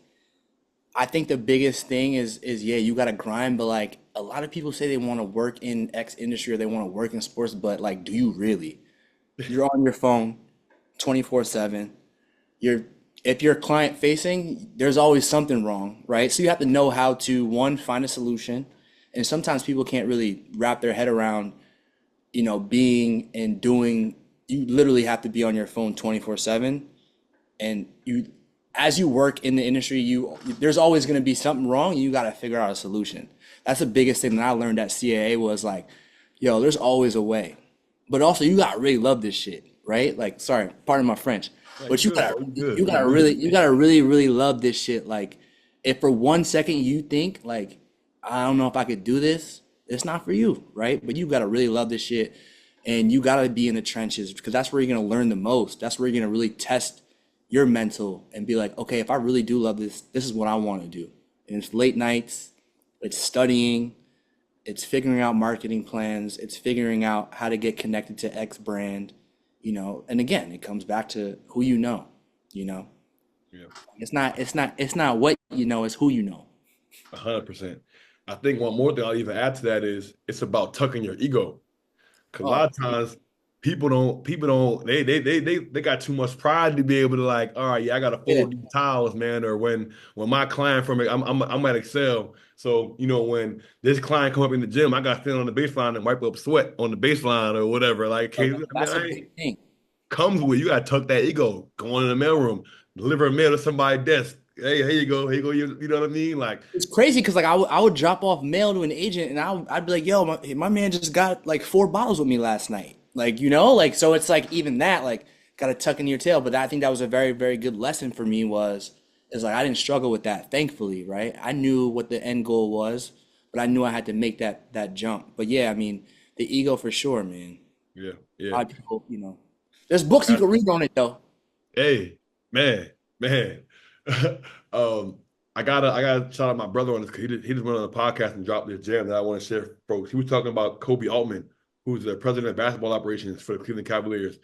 the biggest thing is yeah, you gotta grind, but like a lot of people say they want to work in X industry or they want to work in sports, but like, do you really? You're on your phone 24/7. You're if you're client facing, there's always something wrong, right? So you have to know how to one, find a solution. And sometimes people can't really wrap their head around, being and doing, you literally have to be on your phone 24/7 and you as you work in the industry, there's always going to be something wrong, and you got to figure out a solution. That's the biggest thing that I learned at CAA was like, yo, there's always a way. But also, you got to really love this shit, right? Like, sorry, pardon my French, Yeah, you but good, bro. You good. You you good. gotta really, really love this shit. Like, if for 1 second you think like, I don't know if I could do this, it's not for you, right? But you gotta really love this shit, and you gotta be in the trenches because that's where you're gonna learn the most. That's where you're gonna really test your mental and be like, okay, if I really do love this, this is what I want to do. And it's late nights, it's studying, it's figuring out marketing plans, it's figuring out how to get connected to X brand, and again, it comes back to who you know. Yeah. It's not what you know, it's who you know. 100%. I think one more thing I'll even add to that is it's about tucking your ego. Cause a lot Oh, of times people don't they got too much pride to be able to like, all right, yeah, I gotta yeah. fold these towels, man. Or when my client from it, I'm at Excel. So, when this client come up in the gym, I gotta stand on the baseline and wipe up sweat on the baseline or whatever. Like, Bro, okay, I mean, that's a I ain't big thing. comes with you gotta tuck that ego. Go in the mailroom, deliver a mail to somebody's desk. Hey, here you go. You know what I mean? Like, It's crazy because like I would drop off mail to an agent and I'd be like, yo, my man just got like 4 bottles with me last night. Like, like so it's like even that, like gotta tuck in your tail. But I think that was a very, very good lesson for me is like I didn't struggle with that, thankfully, right? I knew what the end goal was, but I knew I had to make that jump. But yeah, I mean, the ego for sure, man. yeah, A yeah. lot of people, there's books you can read on it though. Hey, man. um, I gotta shout out my brother on this because he just went on the podcast and dropped this gem that I want to share, folks. He was talking about Kobe Altman, who's the president of basketball operations for the Cleveland Cavaliers.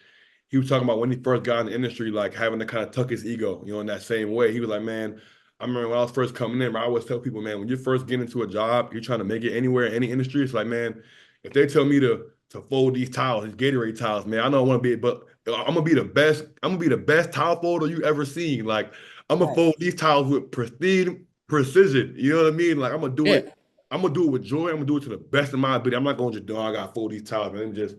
He was talking about when he first got in the industry, like having to kind of tuck his ego, in that same way. He was like, man, I remember when I was first coming in, I always tell people, man, when you first get into a job, you're trying to make it anywhere, any industry. It's like, man, if they tell me to fold these towels, these Gatorade towels, man, I know I want to be, but I'm gonna be the best. I'm gonna be the best towel folder you ever seen. Like I'm gonna Right. fold these towels with pristine precision. You know what I mean? Like I'm gonna do Yeah. it. I'm gonna do it with joy. I'm gonna do it to the best of my ability. I'm not gonna just do. I gotta fold these towels, man. And just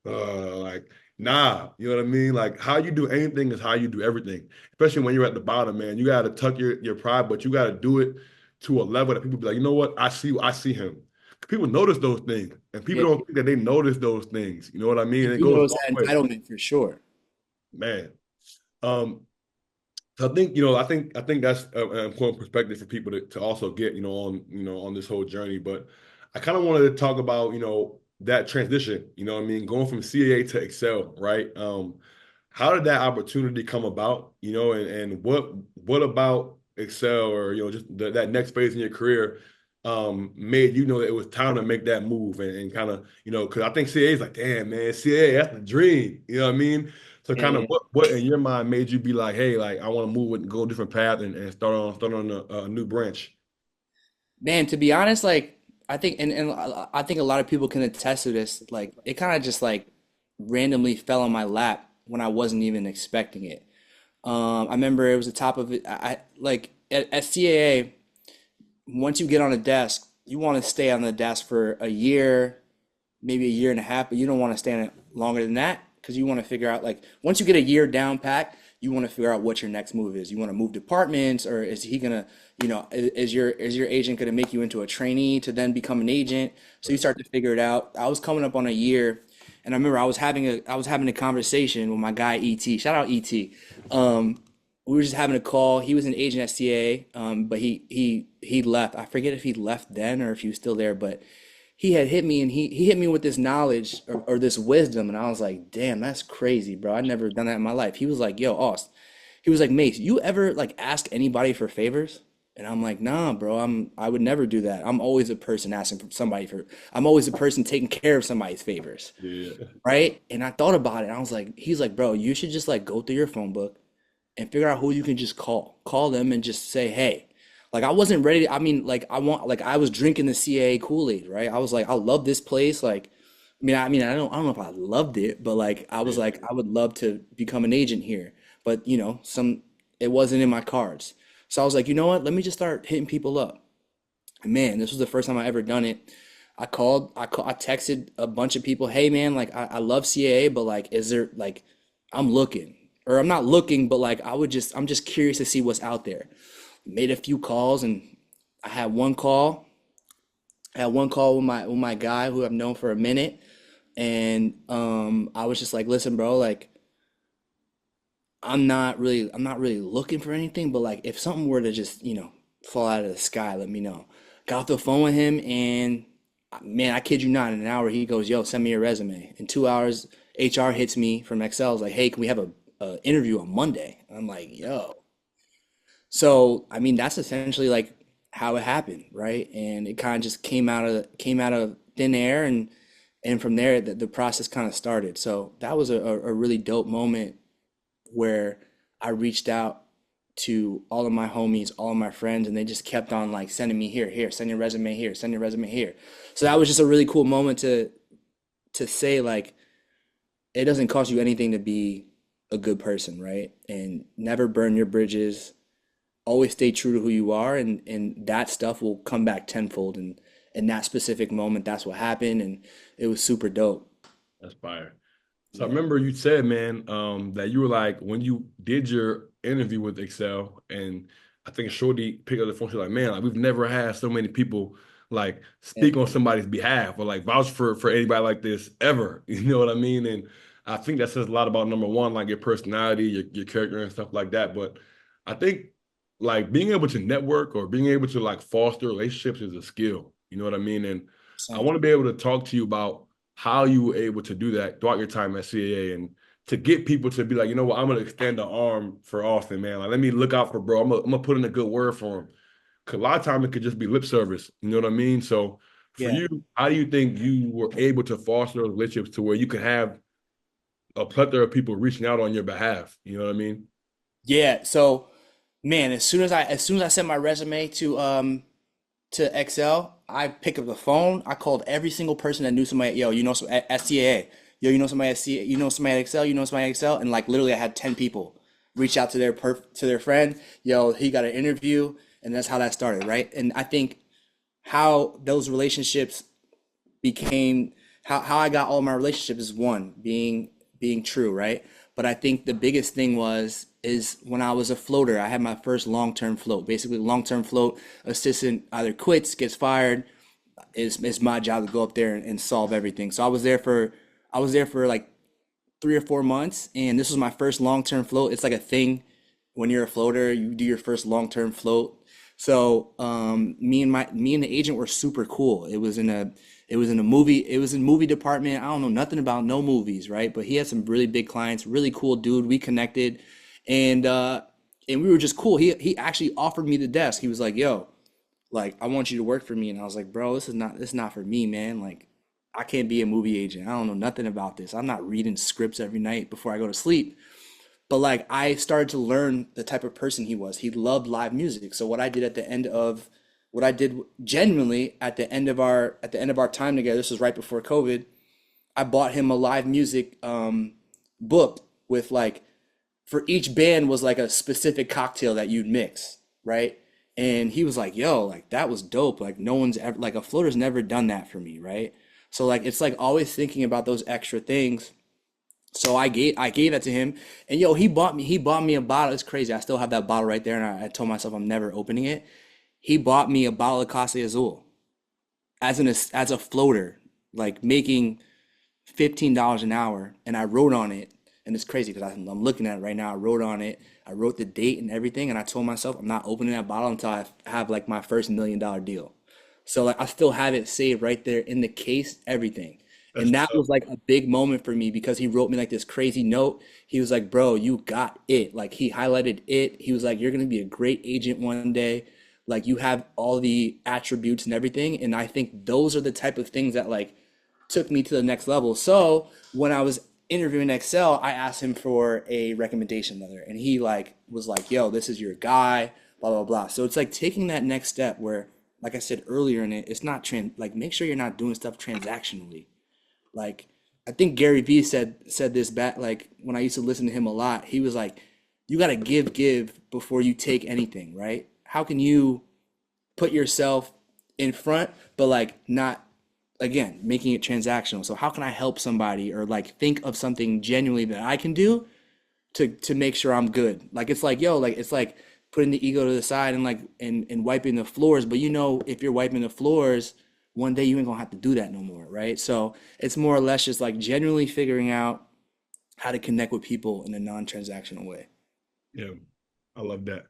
like nah. You know what I mean? Like how you do anything is how you do everything. Especially when you're at the bottom, man. You gotta tuck your pride, but you gotta do it to a level that people be like, you know what? I see him. People notice those things, and people Yeah. don't think that they notice those things. You know what I mean? It You goes a notice long that way, entitlement for sure. man. Um, so I think that's an important perspective for people to also get, on this whole journey. But I kind of wanted to talk about, that transition, what I mean, going from CAA to Excel, right? How did that opportunity come about, and what about Excel or, just that next phase in your career made you know that it was time to make that move and kind of, because I think CAA is like, damn, man, CAA, that's the dream. You know what I mean? So Yeah, kind of yeah. what in your mind made you be like, hey, like I want to move and go a different path and start on a new branch. Man, to be honest, like I think a lot of people can attest to this. Like it kind of just like randomly fell on my lap when I wasn't even expecting it. I remember it was the top of it. Like at CAA, once you get on a desk, you want to stay on the desk for a year, maybe a year and a half, but you don't want to stay on it longer than that because you want to figure out like once you get a year down pat, you want to figure out what your next move is. You want to move departments, or is he gonna, is your agent gonna make you into a trainee to then become an agent? So you Right. start to figure it out. I was coming up on a year, and I remember I was having a conversation with my guy ET. Shout out ET. We were just having a call. He was an agent at CAA, but he left. I forget if he left then or if he was still there, but he had hit me and he hit me with this knowledge or this wisdom, and I was like, damn, that's crazy, bro. I'd never done that in my life. He was like, yo, Aust. He was like, Mace, you ever like ask anybody for favors? And I'm like, nah, bro, I would never do that. I'm always a person asking for somebody for, I'm always a person taking care of somebody's favors, Yeah. right? And I thought about it. And I was like, he's like, bro, you should just like go through your phone book and figure out who you can just call them and just say, hey, like I wasn't ready. I mean, like I was drinking the CAA Kool-Aid, right? I was like, I love this place. Like, I mean, I don't know if I loved it, but like, I was Yeah. like, I would love to become an agent here, but it wasn't in my cards. So I was like, you know what? Let me just start hitting people up. And man, this was the first time I ever done it. I texted a bunch of people, hey man, like I love CAA, but like, is there like, I'm looking. or I'm not looking, but like I'm just curious to see what's out there. Made a few calls, and I had one call. I had one call with my guy who I've known for a minute, and I was just like, listen, bro, like I'm not really looking for anything, but like if something were to just, fall out of the sky, let me know. Got off the phone with him, and man, I kid you not, in an hour he goes, yo, send me your resume. In 2 hours, HR hits me from Excel, is like, hey, can we have a interview on Monday? And I'm like, yo. So, I mean, that's essentially like how it happened, right? And it kind of just came out of thin air, and from there the process kind of started. So that was a really dope moment where I reached out to all of my homies, all of my friends, and they just kept on like sending me here, send your resume here, send your resume here. So that was just a really cool moment to say like it doesn't cost you anything to be a good person, right? And never burn your bridges. Always stay true to who you are, and that stuff will come back tenfold. And in that specific moment, that's what happened, and it was super dope. That's fire. So I Yeah. remember you said, man, that you were like when you did your interview with Excel, and I think Shorty picked up the phone. She's like, man, like we've never had so many people like Yeah. speak on somebody's behalf or like vouch for anybody like this ever. You know what I mean? And I think that says a lot about number one, like your personality, your character, and stuff like that. But I think like being able to network or being able to like foster relationships is a skill. You know what I mean? And I want to be able to talk to you about how you were able to do that throughout your time at CAA and to get people to be like, you know what, I'm gonna extend the arm for Austin, man. Like, let me look out for bro. I'm gonna put in a good word for him. Cause a lot of time it could just be lip service. You know what I mean? So for Yeah. you, how do you think you were able to foster those relationships to where you could have a plethora of people reaching out on your behalf? You know what I mean? Yeah. So, man, as soon as I sent my resume to Excel, I picked up the phone. I called every single person that knew somebody. Yo, at CAA. Yo, you know somebody at CAA. You know somebody at Excel. You know somebody at Excel. And like literally, I had 10 people reach out to their friend. Yo, he got an interview, and that's how that started, right? And I think how those relationships became how I got all my relationships is one being true, right? But I think the biggest thing is when I was a floater, I had my first long-term float. Basically, long-term float assistant either quits, gets fired. It's my job to go up there and solve everything. So I was there for like 3 or 4 months, and this was my first long-term float. It's like a thing when you're a floater, you do your first long-term float. So me and the agent were super cool. It was in movie department. I don't know nothing about no movies, right? But he had some really big clients, really cool dude. We connected, and we were just cool. He actually offered me the desk. He was like, "Yo, like I want you to work for me." And I was like, "Bro, this is not for me, man. Like I can't be a movie agent. I don't know nothing about this. I'm not reading scripts every night before I go to sleep." But like I started to learn the type of person he was. He loved live music. So what I did genuinely at the end of our time together, this was right before COVID, I bought him a live music book with like for each band was like a specific cocktail that you'd mix, right? And he was like, "Yo, like that was dope. Like no one's ever like a floater's never done that for me, right?" So like it's like always thinking about those extra things. So I gave that to him, and yo, he bought me a bottle. It's crazy. I still have that bottle right there, and I told myself I'm never opening it. He bought me a bottle of Casa Azul as a floater, like making $15 an hour, and I wrote on it. And it's crazy because I'm looking at it right now. I wrote on it. I wrote the date and everything, and I told myself I'm not opening that bottle until I have like my first $1 million deal. So like I still have it saved right there in the case, everything. That's And that what's up. was like a big moment for me because he wrote me like this crazy note. He was like, "Bro, you got it." Like he highlighted it. He was like, "You're gonna be a great agent one day. Like you have all the attributes and everything." And I think those are the type of things that like took me to the next level. So when I was interviewing Excel, I asked him for a recommendation letter, and he like was like, "Yo, this is your guy." Blah blah blah. So it's like taking that next step where, like I said earlier in it, it's not like make sure you're not doing stuff transactionally. Like I think Gary Vee said this back like when I used to listen to him a lot. He was like, "You got to give before you take anything, right? How can you put yourself in front, but like not again making it transactional? So how can I help somebody or like think of something genuinely that I can do to make sure I'm good. Like it's like, yo, like it's like putting the ego to the side and like and wiping the floors. But you know, if you're wiping the floors, one day you ain't gonna have to do that no more, right? So it's more or less just like genuinely figuring out how to connect with people in a non-transactional way. Yeah, I love that.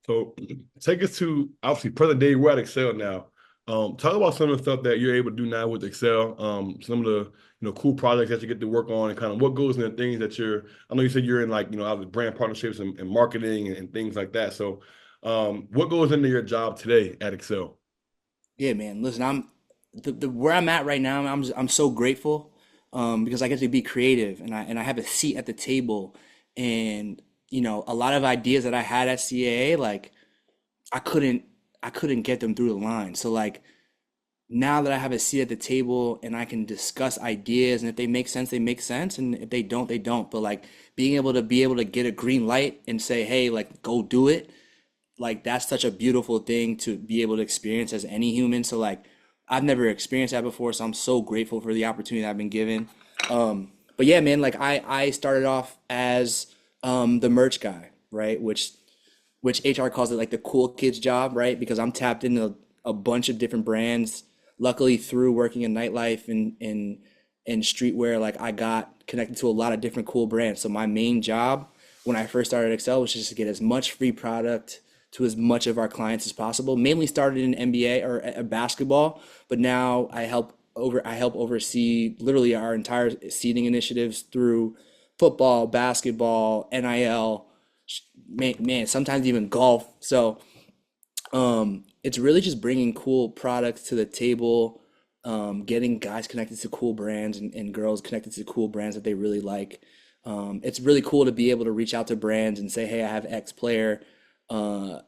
So take us to obviously present day. We're at Excel now. Talk about some of the stuff that you're able to do now with Excel. Some of the cool projects that you get to work on, and kind of what goes into things that you're. I know you said you're in like obviously brand partnerships and marketing and things like that. So, what goes into your job today at Excel? Yeah, man. Listen, I'm the where I'm at right now. I'm so grateful because I get to be creative and I have a seat at the table. And a lot of ideas that I had at CAA, like I couldn't I couldn't get them through the line. So like now that I have a seat at the table and I can discuss ideas, and if they make sense, they make sense, and if they don't, they don't. But like being able to get a green light and say, hey, like go do it, like that's such a beautiful thing to be able to experience as any human. So like I've never experienced that before, so I'm so grateful for the opportunity that I've been given. But yeah, man, like I started off as the merch guy, right? Which HR calls it like the cool kids job, right? Because I'm tapped into a bunch of different brands. Luckily, through working in nightlife and streetwear, like I got connected to a lot of different cool brands. So my main job when I first started Excel was just to get as much free product to as much of our clients as possible. Mainly started in NBA or basketball, but now I help oversee literally our entire seating initiatives through football, basketball, NIL, man, sometimes even golf. So it's really just bringing cool products to the table, getting guys connected to cool brands and girls connected to cool brands that they really like. It's really cool to be able to reach out to brands and say, hey, I have X player. Uh,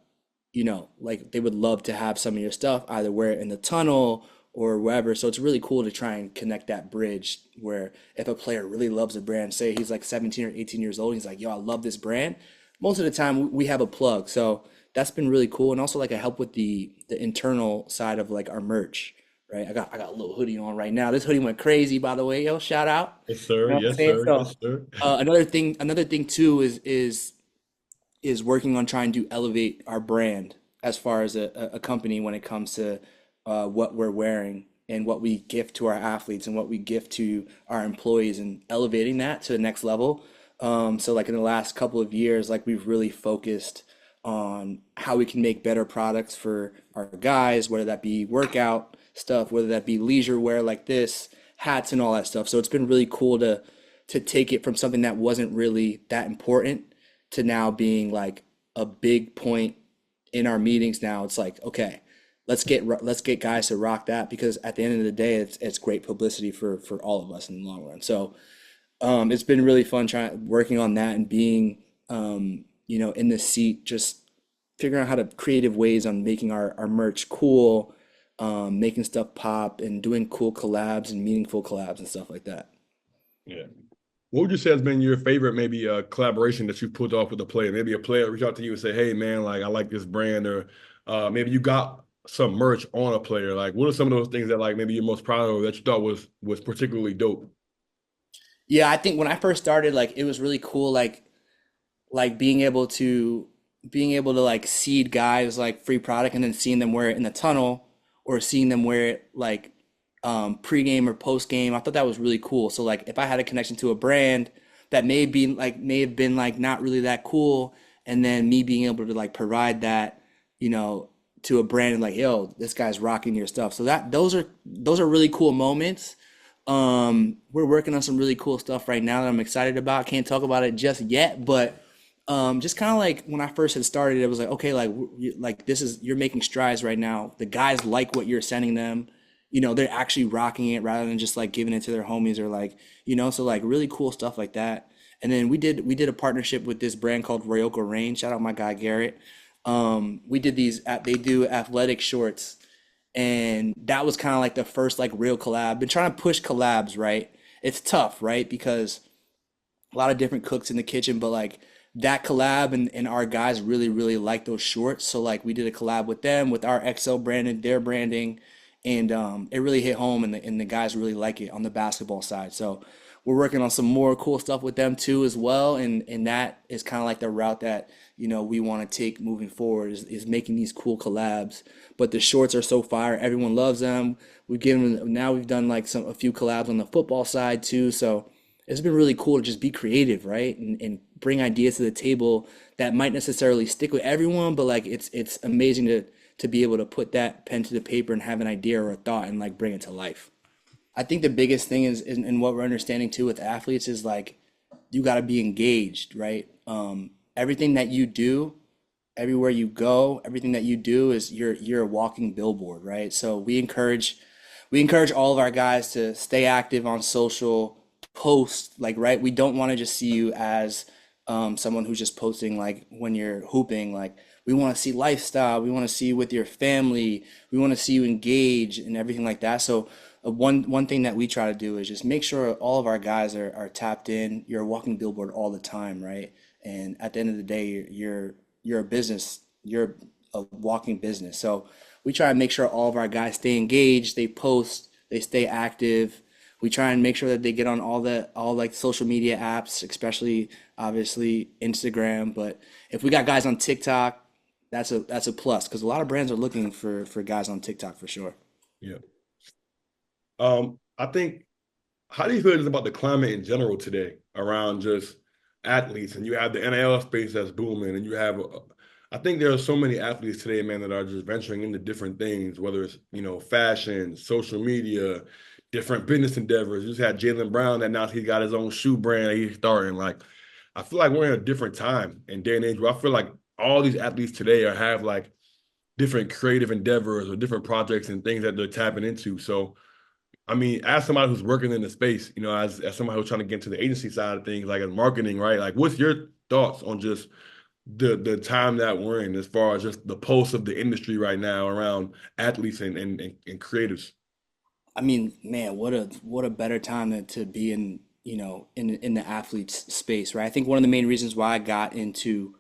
like they would love to have some of your stuff, either wear it in the tunnel or wherever. So it's really cool to try and connect that bridge where if a player really loves a brand, say he's like 17 or 18 years old, he's like, yo, I love this brand. Most of the time we have a plug. So that's been really cool. And also like I help with the internal side of like our merch, right? I got a little hoodie on right now. This hoodie went crazy, by the way. Yo, shout out. Yes, sir. You know what I'm Yes, saying? sir. So Yes, sir. another thing too is working on trying to elevate our brand as far as a company when it comes to what we're wearing and what we gift to our athletes and what we gift to our employees and elevating that to the next level. So like in the last couple of years, like we've really focused on how we can make better products for our guys, whether that be workout stuff, whether that be leisure wear like this, hats and all that stuff. So it's been really cool to take it from something that wasn't really that important to now being like a big point in our meetings. Now it's like, okay, let's get guys to rock that because at the end of the day, it's great publicity for all of us in the long run. So it's been really fun trying working on that and being in the seat, just figuring out how to creative ways on making our merch cool, making stuff pop and doing cool collabs and meaningful collabs and stuff like that. Yeah. What would you say has been your favorite, maybe collaboration that you pulled off with a player? Maybe a player reach out to you and say, "Hey, man, like I like this brand," or maybe you got some merch on a player. Like, what are some of those things that like maybe you're most proud of that you thought was particularly dope? Yeah, I think when I first started, like it was really cool, like being able to like seed guys like free product and then seeing them wear it in the tunnel or seeing them wear it like pregame or postgame. I thought that was really cool. So like if I had a connection to a brand that may have been like not really that cool, and then me being able to like provide that, you know, to a brand and like, yo, this guy's rocking your stuff. So those are really cool moments. We're working on some really cool stuff right now that I'm excited about. Can't talk about it just yet, but just kind of like when I first had started, it was like, okay, like like this is you're making strides right now. The guys like what you're sending them. They're actually rocking it rather than just like giving it to their homies or like, so like really cool stuff like that. And then we did a partnership with this brand called Royoko Rain. Shout out my guy Garrett. We did they do athletic shorts, and that was kind of like the first like real collab. Been trying to push collabs, right? It's tough, right? Because a lot of different cooks in the kitchen, but like that collab and our guys really, really like those shorts. So like we did a collab with them with our XL brand and their branding, and it really hit home, and the guys really like it on the basketball side. So we're working on some more cool stuff with them too as well. And that is kind of like the route that, we want to take moving forward is making these cool collabs. But the shorts are so fire. Everyone loves them. We've given now we've done like a few collabs on the football side too. So it's been really cool to just be creative, right? And bring ideas to the table that might necessarily stick with everyone, but like it's amazing to be able to put that pen to the paper and have an idea or a thought and like bring it to life. I think the biggest thing is in what we're understanding too with athletes is like you got to be engaged, right? Everything that you do, everywhere you go, everything that you do is you're a walking billboard, right? So we encourage all of our guys to stay active on social, post, like, right? We don't want to just see you as someone who's just posting like when you're hooping. Like, we want to see lifestyle. We want to see you with your family. We want to see you engage and everything like that. So, one thing that we try to do is just make sure all of our guys are tapped in. You're a walking billboard all the time, right? And at the end of the day, you're a business. You're a walking business. So we try to make sure all of our guys stay engaged, they post, they stay active. We try and make sure that they get on all like social media apps, especially obviously Instagram. But if we got guys on TikTok, that's a plus because a lot of brands are looking for guys on TikTok for sure. Yeah. I think, how do you feel just about the climate in general today around just athletes? And you have the NIL space that's booming, and you have, I think there are so many athletes today, man, that are just venturing into different things, whether it's, fashion, social media, different business endeavors. You just had Jaylen Brown that announced he got his own shoe brand that he's starting. Like, I feel like we're in a different time and day and age where I feel like all these athletes today have like different creative endeavors or different projects and things that they're tapping into. So, I mean, as somebody who's working in the space, as somebody who's trying to get into the agency side of things, like in marketing, right? Like, what's your thoughts on just the time that we're in as far as just the pulse of the industry right now around athletes and creatives? I mean, man, what a better time to be in, in the athletes space, right? I think one of the main reasons why I got into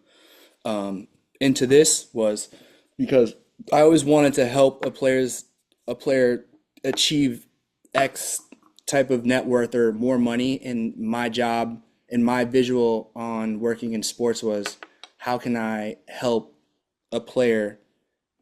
this was because I always wanted to help a player achieve X type of net worth or more money. And my job and my visual on working in sports was how can I help a player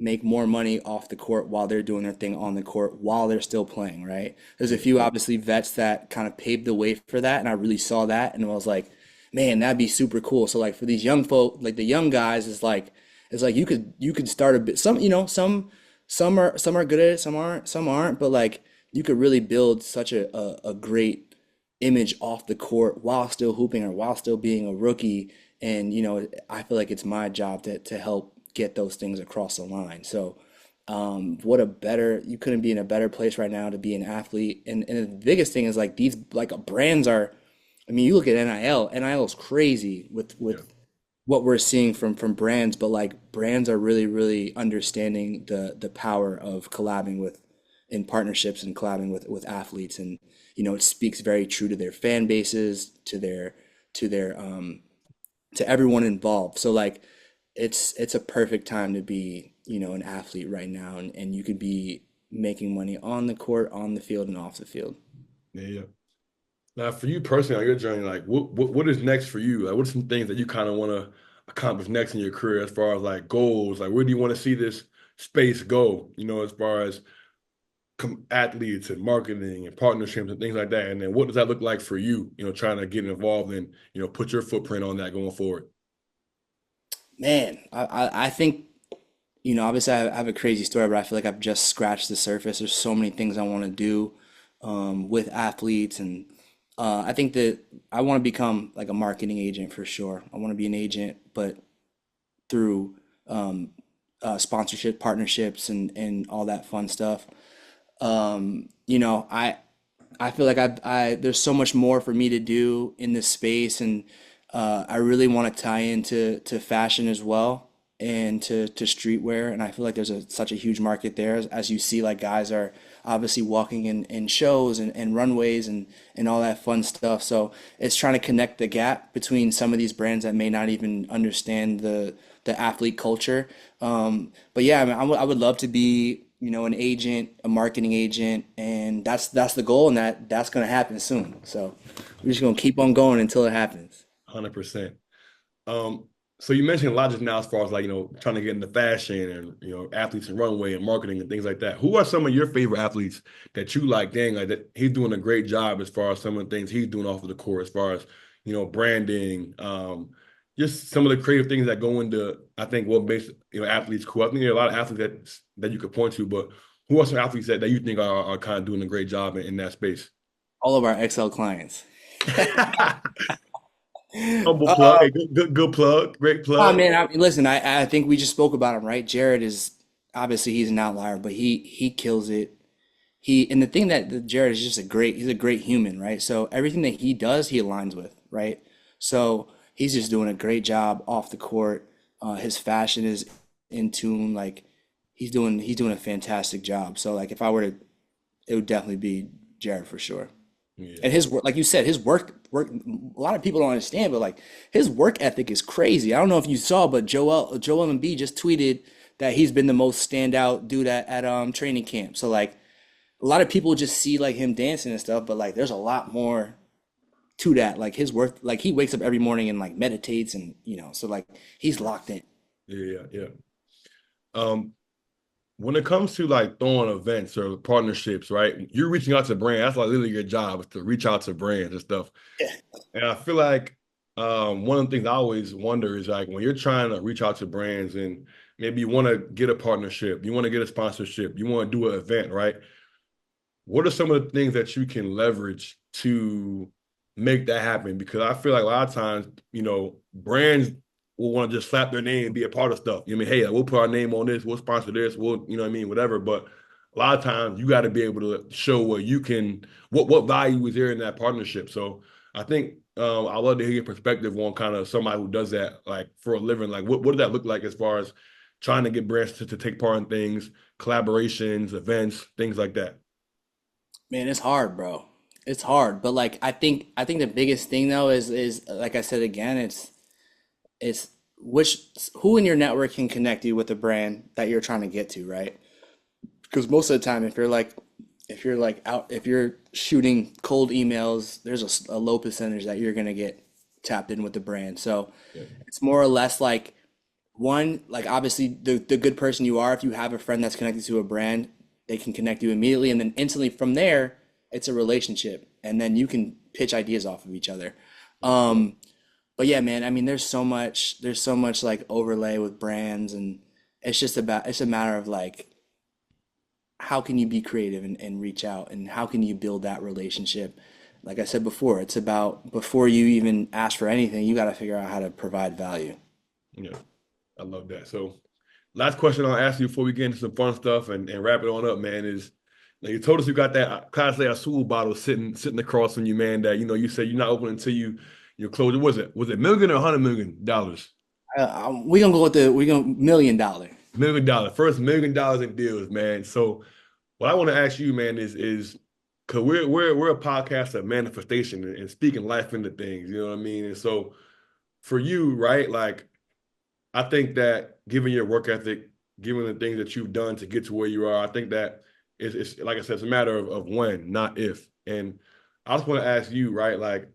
make more money off the court while they're doing their thing on the court while they're still playing, right? There's a few obviously vets that kind of paved the way for that, and I really saw that and I was like, man, that'd be super cool. So like for these young folk, like the young guys, it's like you could start a bit some are good at it, some aren't, but like you could really build such a great image off the court while still hooping or while still being a rookie. And I feel like it's my job to help get those things across the line. So you couldn't be in a better place right now to be an athlete. And the biggest thing is like these like brands are, I mean, you look at NIL is crazy with Yeah. what we're seeing from brands, but like brands are really, really understanding the power of collabing with in partnerships and collabing with athletes. And it speaks very true to their fan bases, to their to everyone involved. So like it's a perfect time to be, an athlete right now, and you could be making money on the court, on the field, and off the field. Yeah, yeah. Now, for you personally on your journey, like what is next for you? Like, what are some things that you kind of want to accomplish next in your career as far as like goals? Like, where do you want to see this space go? As far as athletes and marketing and partnerships and things like that. And then what does that look like for you? Trying to get involved and put your footprint on that going forward. Man, I think, obviously I have a crazy story, but I feel like I've just scratched the surface. There's so many things I want to do with athletes, and I think that I want to become like a marketing agent for sure. I want to be an agent, but through sponsorship, partnerships, and all that fun stuff. I feel like there's so much more for me to do in this space, and I really want to tie into fashion as well and to streetwear. And I feel like there's such a huge market there, as you see, like guys are obviously walking in shows and runways and all that fun stuff. So it's trying to connect the gap between some of these brands that may not even understand the athlete culture. But yeah, I mean, I would love to be an agent, a marketing agent, and that's the goal, and that's gonna happen soon. So we're just gonna keep on going until it happens. 100%. Um, so you mentioned a lot just now as far as like, trying to get into fashion and, athletes and runway and marketing and things like that. Who are some of your favorite athletes that you like, dang, like that he's doing a great job as far as some of the things he's doing off of the court, as far as, branding, just some of the creative things that go into, I think, what makes, athletes cool. I think there are a lot of athletes that you could point to, but who are some athletes that you think are kind of doing a great job in that space? All of our XL clients. Humble plug. Hey, good plug. Great Oh plug. man, listen, I think we just spoke about him, right? Jared is obviously he's an outlier, but he kills it. And the thing that Jared is just he's a great human, right? So everything that he does, he aligns with, right? So he's just doing a great job off the court. His fashion is in tune, like he's doing a fantastic job. So like if I were to, it would definitely be Jared for sure. Yeah. And his work, like you said, his work. A lot of people don't understand, but like his work ethic is crazy. I don't know if you saw, but Joel Embiid just tweeted that he's been the most standout dude at training camp. So like a lot of people just see like him dancing and stuff, but like there's a lot more to that. Like his work, like he wakes up every morning and like meditates and so like he's locked in. Yeah, yeah. Um, when it comes to like throwing events or partnerships, right? You're reaching out to brands. That's like literally your job is to reach out to brands and stuff. And I feel like one of the things I always wonder is like when you're trying to reach out to brands and maybe you want to get a partnership, you want to get a sponsorship, you want to do an event, right? What are some of the things that you can leverage to make that happen? Because I feel like a lot of times, brands will want to just slap their name and be a part of stuff. You know what I mean, hey, we'll put our name on this, we'll sponsor this, we'll, you know what I mean, whatever. But a lot of times you got to be able to show what you can, what value is there in that partnership. So I think I'd love to hear your perspective on kind of somebody who does that like for a living. Like what does that look like as far as trying to get brands to take part in things, collaborations, events, things like that? Man, it's hard, bro. It's hard, but like I think the biggest thing though is like I said again, it's which who in your network can connect you with the brand that you're trying to get to, right? Because most of the time, if you're shooting cold emails, there's a low percentage that you're gonna get tapped in with the brand. So Yeah. it's more or less like one, like obviously the good person you are, if you have a friend that's connected to a brand, they can connect you immediately, and then instantly from there, it's a relationship, and then you can pitch ideas off of each other. Um, but yeah, man, I mean, there's so much like overlay with brands, and it's a matter of like how can you be creative and reach out, and how can you build that relationship? Like I said before, it's about before you even ask for anything, you got to figure out how to provide value. Yeah, I love that. So, last question I'll ask you before we get into some fun stuff and wrap it on up, man, is now you told us you got that Class A Azul bottle sitting across from you, man. That you said you're not opening until you close it. Was it million or $100 million? We gonna $1 million. $1 million, first $1 million in deals, man. So, what I want to ask you, man, is because we're a podcast of manifestation and speaking life into things. You know what I mean? And so, for you, right, like. I think that given your work ethic, given the things that you've done to get to where you are, I think that it's like I said, it's a matter of when, not if. And I just want to ask you, right, like,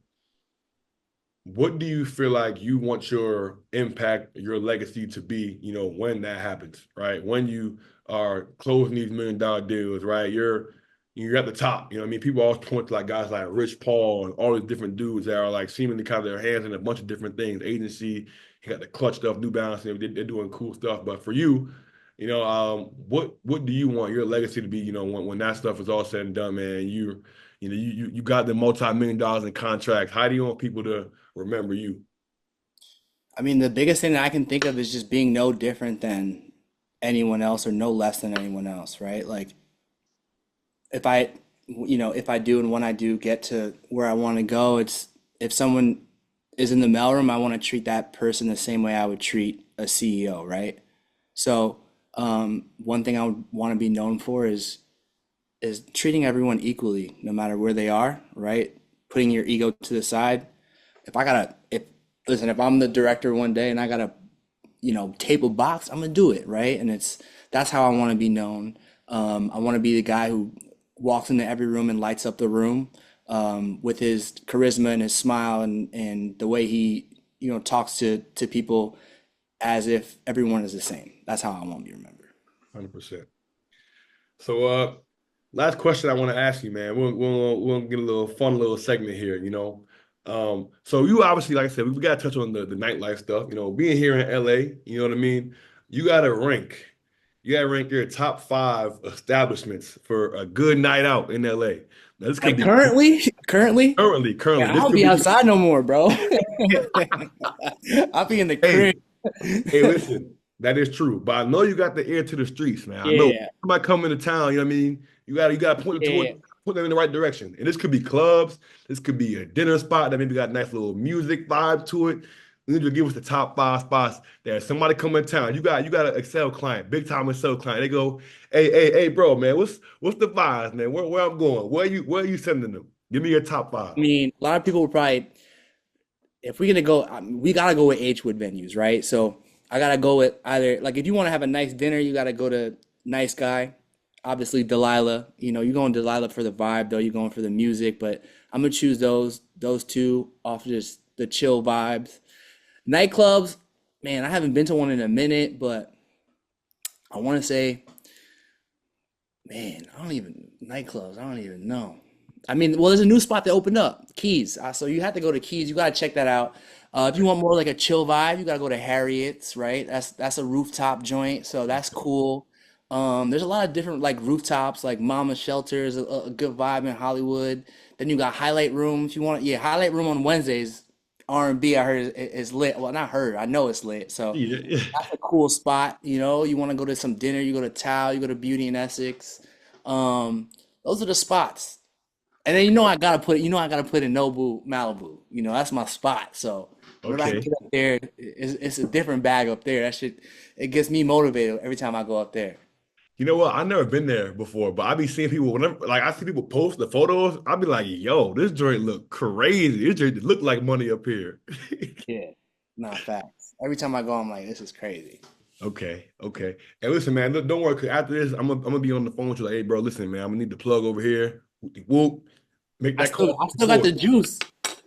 what do you feel like you want your impact, your legacy to be, when that happens, right? When you are closing these $1 million deals, right? You're at the top. You know what I mean? People always point to like guys like Rich Paul and all these different dudes that are like seemingly kind of their hands in a bunch of different things. Agency, he got the clutch stuff, New Balance, they're doing cool stuff. But for you, what do you want your legacy to be, when that stuff is all said and done, man? You got the multi-million dollars in contracts. How do you want people to remember you? I mean, the biggest thing that I can think of is just being no different than anyone else or no less than anyone else, right? Like if if I do and when I do get to where I want to go, it's if someone is in the mailroom, I want to treat that person the same way I would treat a CEO, right? So, one thing I would want to be known for is treating everyone equally, no matter where they are, right? Putting your ego to the side. If I gotta, if listen, if I'm the director one day and I gotta tape a box, I'm gonna do it, right? And that's how I want to be known. I want to be the guy who walks into every room and lights up the room with his charisma and his smile and the way he, talks to people as if everyone is the same. That's how I want to be remembered. 100%. So, last question I want to ask you, man. We'll get a little fun little segment here, you know. So you obviously, like I said, we got to touch on the nightlife stuff. You know, being here in LA, you know what I mean? You got to rank, you got to rank your top five establishments for a good night out in LA. Now, this could Like be currently, currently, yeah, I this don't could be be, outside no more, bro. I'll be in the hey, crib. hey, listen, that is true. But I know you got the ear to the streets, man. I know Yeah, somebody come into town, you know what I mean? You gotta point them toward yeah. put them in the right direction. And this could be clubs, this could be a dinner spot that maybe got a nice little music vibe to it. You need to give us the top five spots that if somebody come in town. You got an Excel client, big time Excel client. They go, hey, bro, man, what's the vibes, man? Where I'm going? Where you sending them? Give me your top five. I mean, a lot of people would probably, if we're gonna go, we gotta go with H-Wood venues, right? So I gotta go with either, like, if you want to have a nice dinner, you gotta go to Nice Guy. Obviously, Delilah. You're going Delilah for the vibe, though. You're going for the music, but I'm gonna choose those two off just the chill vibes. Nightclubs, man, I haven't been to one in a minute, but I want to say, man, nightclubs. I don't even know. I mean, well, there's a new spot that opened up, Keys. So you have to go to Keys. You gotta check that out. If you want more like a chill vibe, you gotta go to Harriet's, right? That's a rooftop joint, so that's cool. There's a lot of different like rooftops, like Mama Shelter is a good vibe in Hollywood. Then you got Highlight Room if you want. Yeah, Highlight Room on Wednesdays, R&B. I heard is lit. Well, not heard. I know it's lit. So Yeah. that's a cool spot. You want to go to some dinner, you go to Tao, you go to Beauty in Essex. Those are the spots. And then I gotta put in Nobu, Malibu. That's my spot. So whenever I Okay. get up there, it's a different bag up there. It gets me motivated every time I go up there. You know what? I've never been there before, but I be seeing people whenever, like I see people post the photos. I be like, "Yo, this joint look crazy. This joint look like money up here." Yeah, nah, facts. Every time I go, I'm like, this is crazy. Okay. And listen, man, look, don't worry. 'Cause after this, I'm gonna be on the phone with you. Like, hey, bro, listen, man, I'm gonna need the plug over here. Whoop, whoop. Make I that still, call. I still got the juice.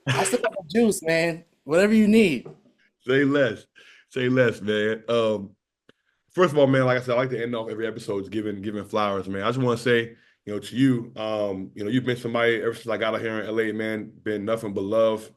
I still got the juice, man. Whatever you need. Say less. Say less, man. First of all, man, like I said, I like to end off every episode giving flowers, man. I just want to say, to you, you've been somebody ever since I got out here in LA, man, been nothing but love.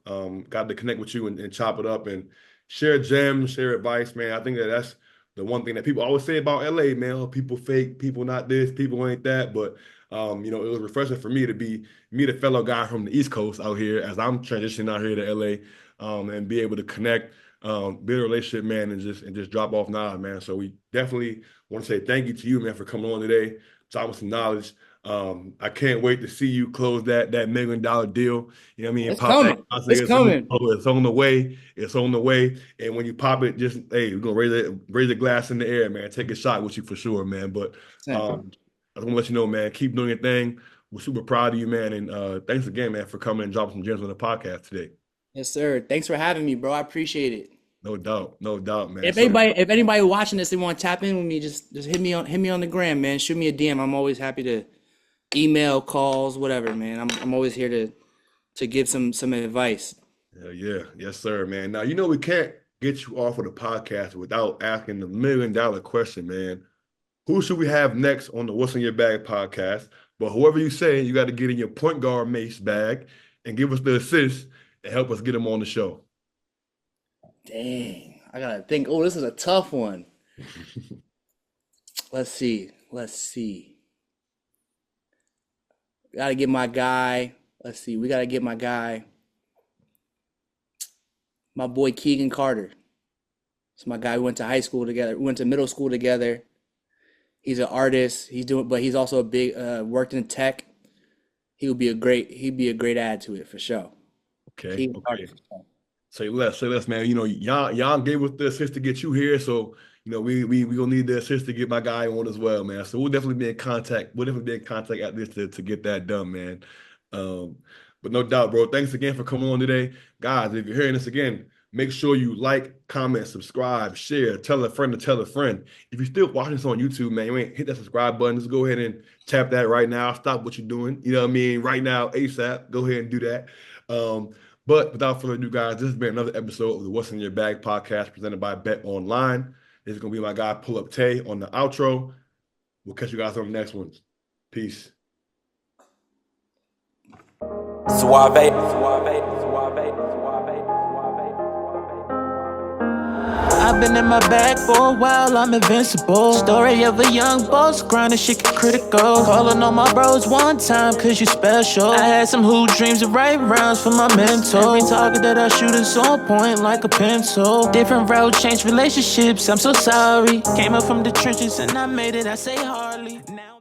Got to connect with you and chop it up and share gems, share advice, man. I think that's the one thing that people always say about LA, man. Oh, people fake, people not this, people ain't that. But it was refreshing for me to be meet a fellow guy from the East Coast out here as I'm transitioning out here to LA, and be able to connect, build a relationship, man, and just drop off knowledge, man. So we definitely want to say thank you to you, man, for coming on today, dropping some knowledge. I can't wait to see you close that $1 million deal. You know what I mean? It's Pop that. coming. I say It's it's on, coming. oh, it's on the way. It's on the way. And when you pop it, just hey, we're gonna raise the glass in the air, man. Take a shot with you for sure, man. But I just want to let you know, man, keep doing your thing. We're super proud of you, man. And thanks again, man, for coming and dropping some gems on the podcast today. Yes, sir. Thanks for having me, bro. I appreciate it. No doubt, man. So If anybody watching this, they want to tap in with me, just hit me on the gram, man. Shoot me a DM. I'm always happy to email, calls, whatever, man. I'm always here to give some advice. yeah, yes, sir, man. Now you know we can't get you off of the podcast without asking the $1 million question, man. Who should we have next on the What's in Your Bag podcast? But whoever you say, you got to get in your point guard mace bag and give us the assist and help us get them on the show. Dang, I gotta think. Oh, this is a tough one. Let's see. Let's see. Gotta get my guy. Let's see. We gotta get my boy Keegan Carter. It's my guy. We went to high school together. We went to middle school together. He's an artist. But he's also a big worked in tech. He'd be a great add to it for sure. Keegan Carter Okay. for sure. Say less, man. Y'all gave us the assist to get you here, so we gonna need the assist to get my guy on as well, man. So we'll definitely be in contact. We'll definitely be in contact at this to get that done, man. Um, but no doubt, bro. Thanks again for coming on today, guys. If you're hearing this again, Make sure you like, comment, subscribe, share, tell a friend to tell a friend. If you're still watching this on YouTube, man, you ain't hit that subscribe button. Just go ahead and tap that right now. Stop what you're doing. You know what I mean? Right now, ASAP. Go ahead and do that. But without further ado, guys, this has been another episode of the What's in Your Bag podcast presented by Bet Online. This is going to be my guy, Pull Up Tay, on the outro. We'll catch you guys on the next ones. Peace. Suave. I've been in my bag for a while, I'm invincible. Story of a young boss, grinding shit get critical. Calling on my bros one time, cause you special. I had some hoop dreams of right rounds for my mental. Every target that I shoot is on point like a pencil. Different route, changed relationships, I'm so sorry. Came up from the trenches and I made it, I say hardly. Now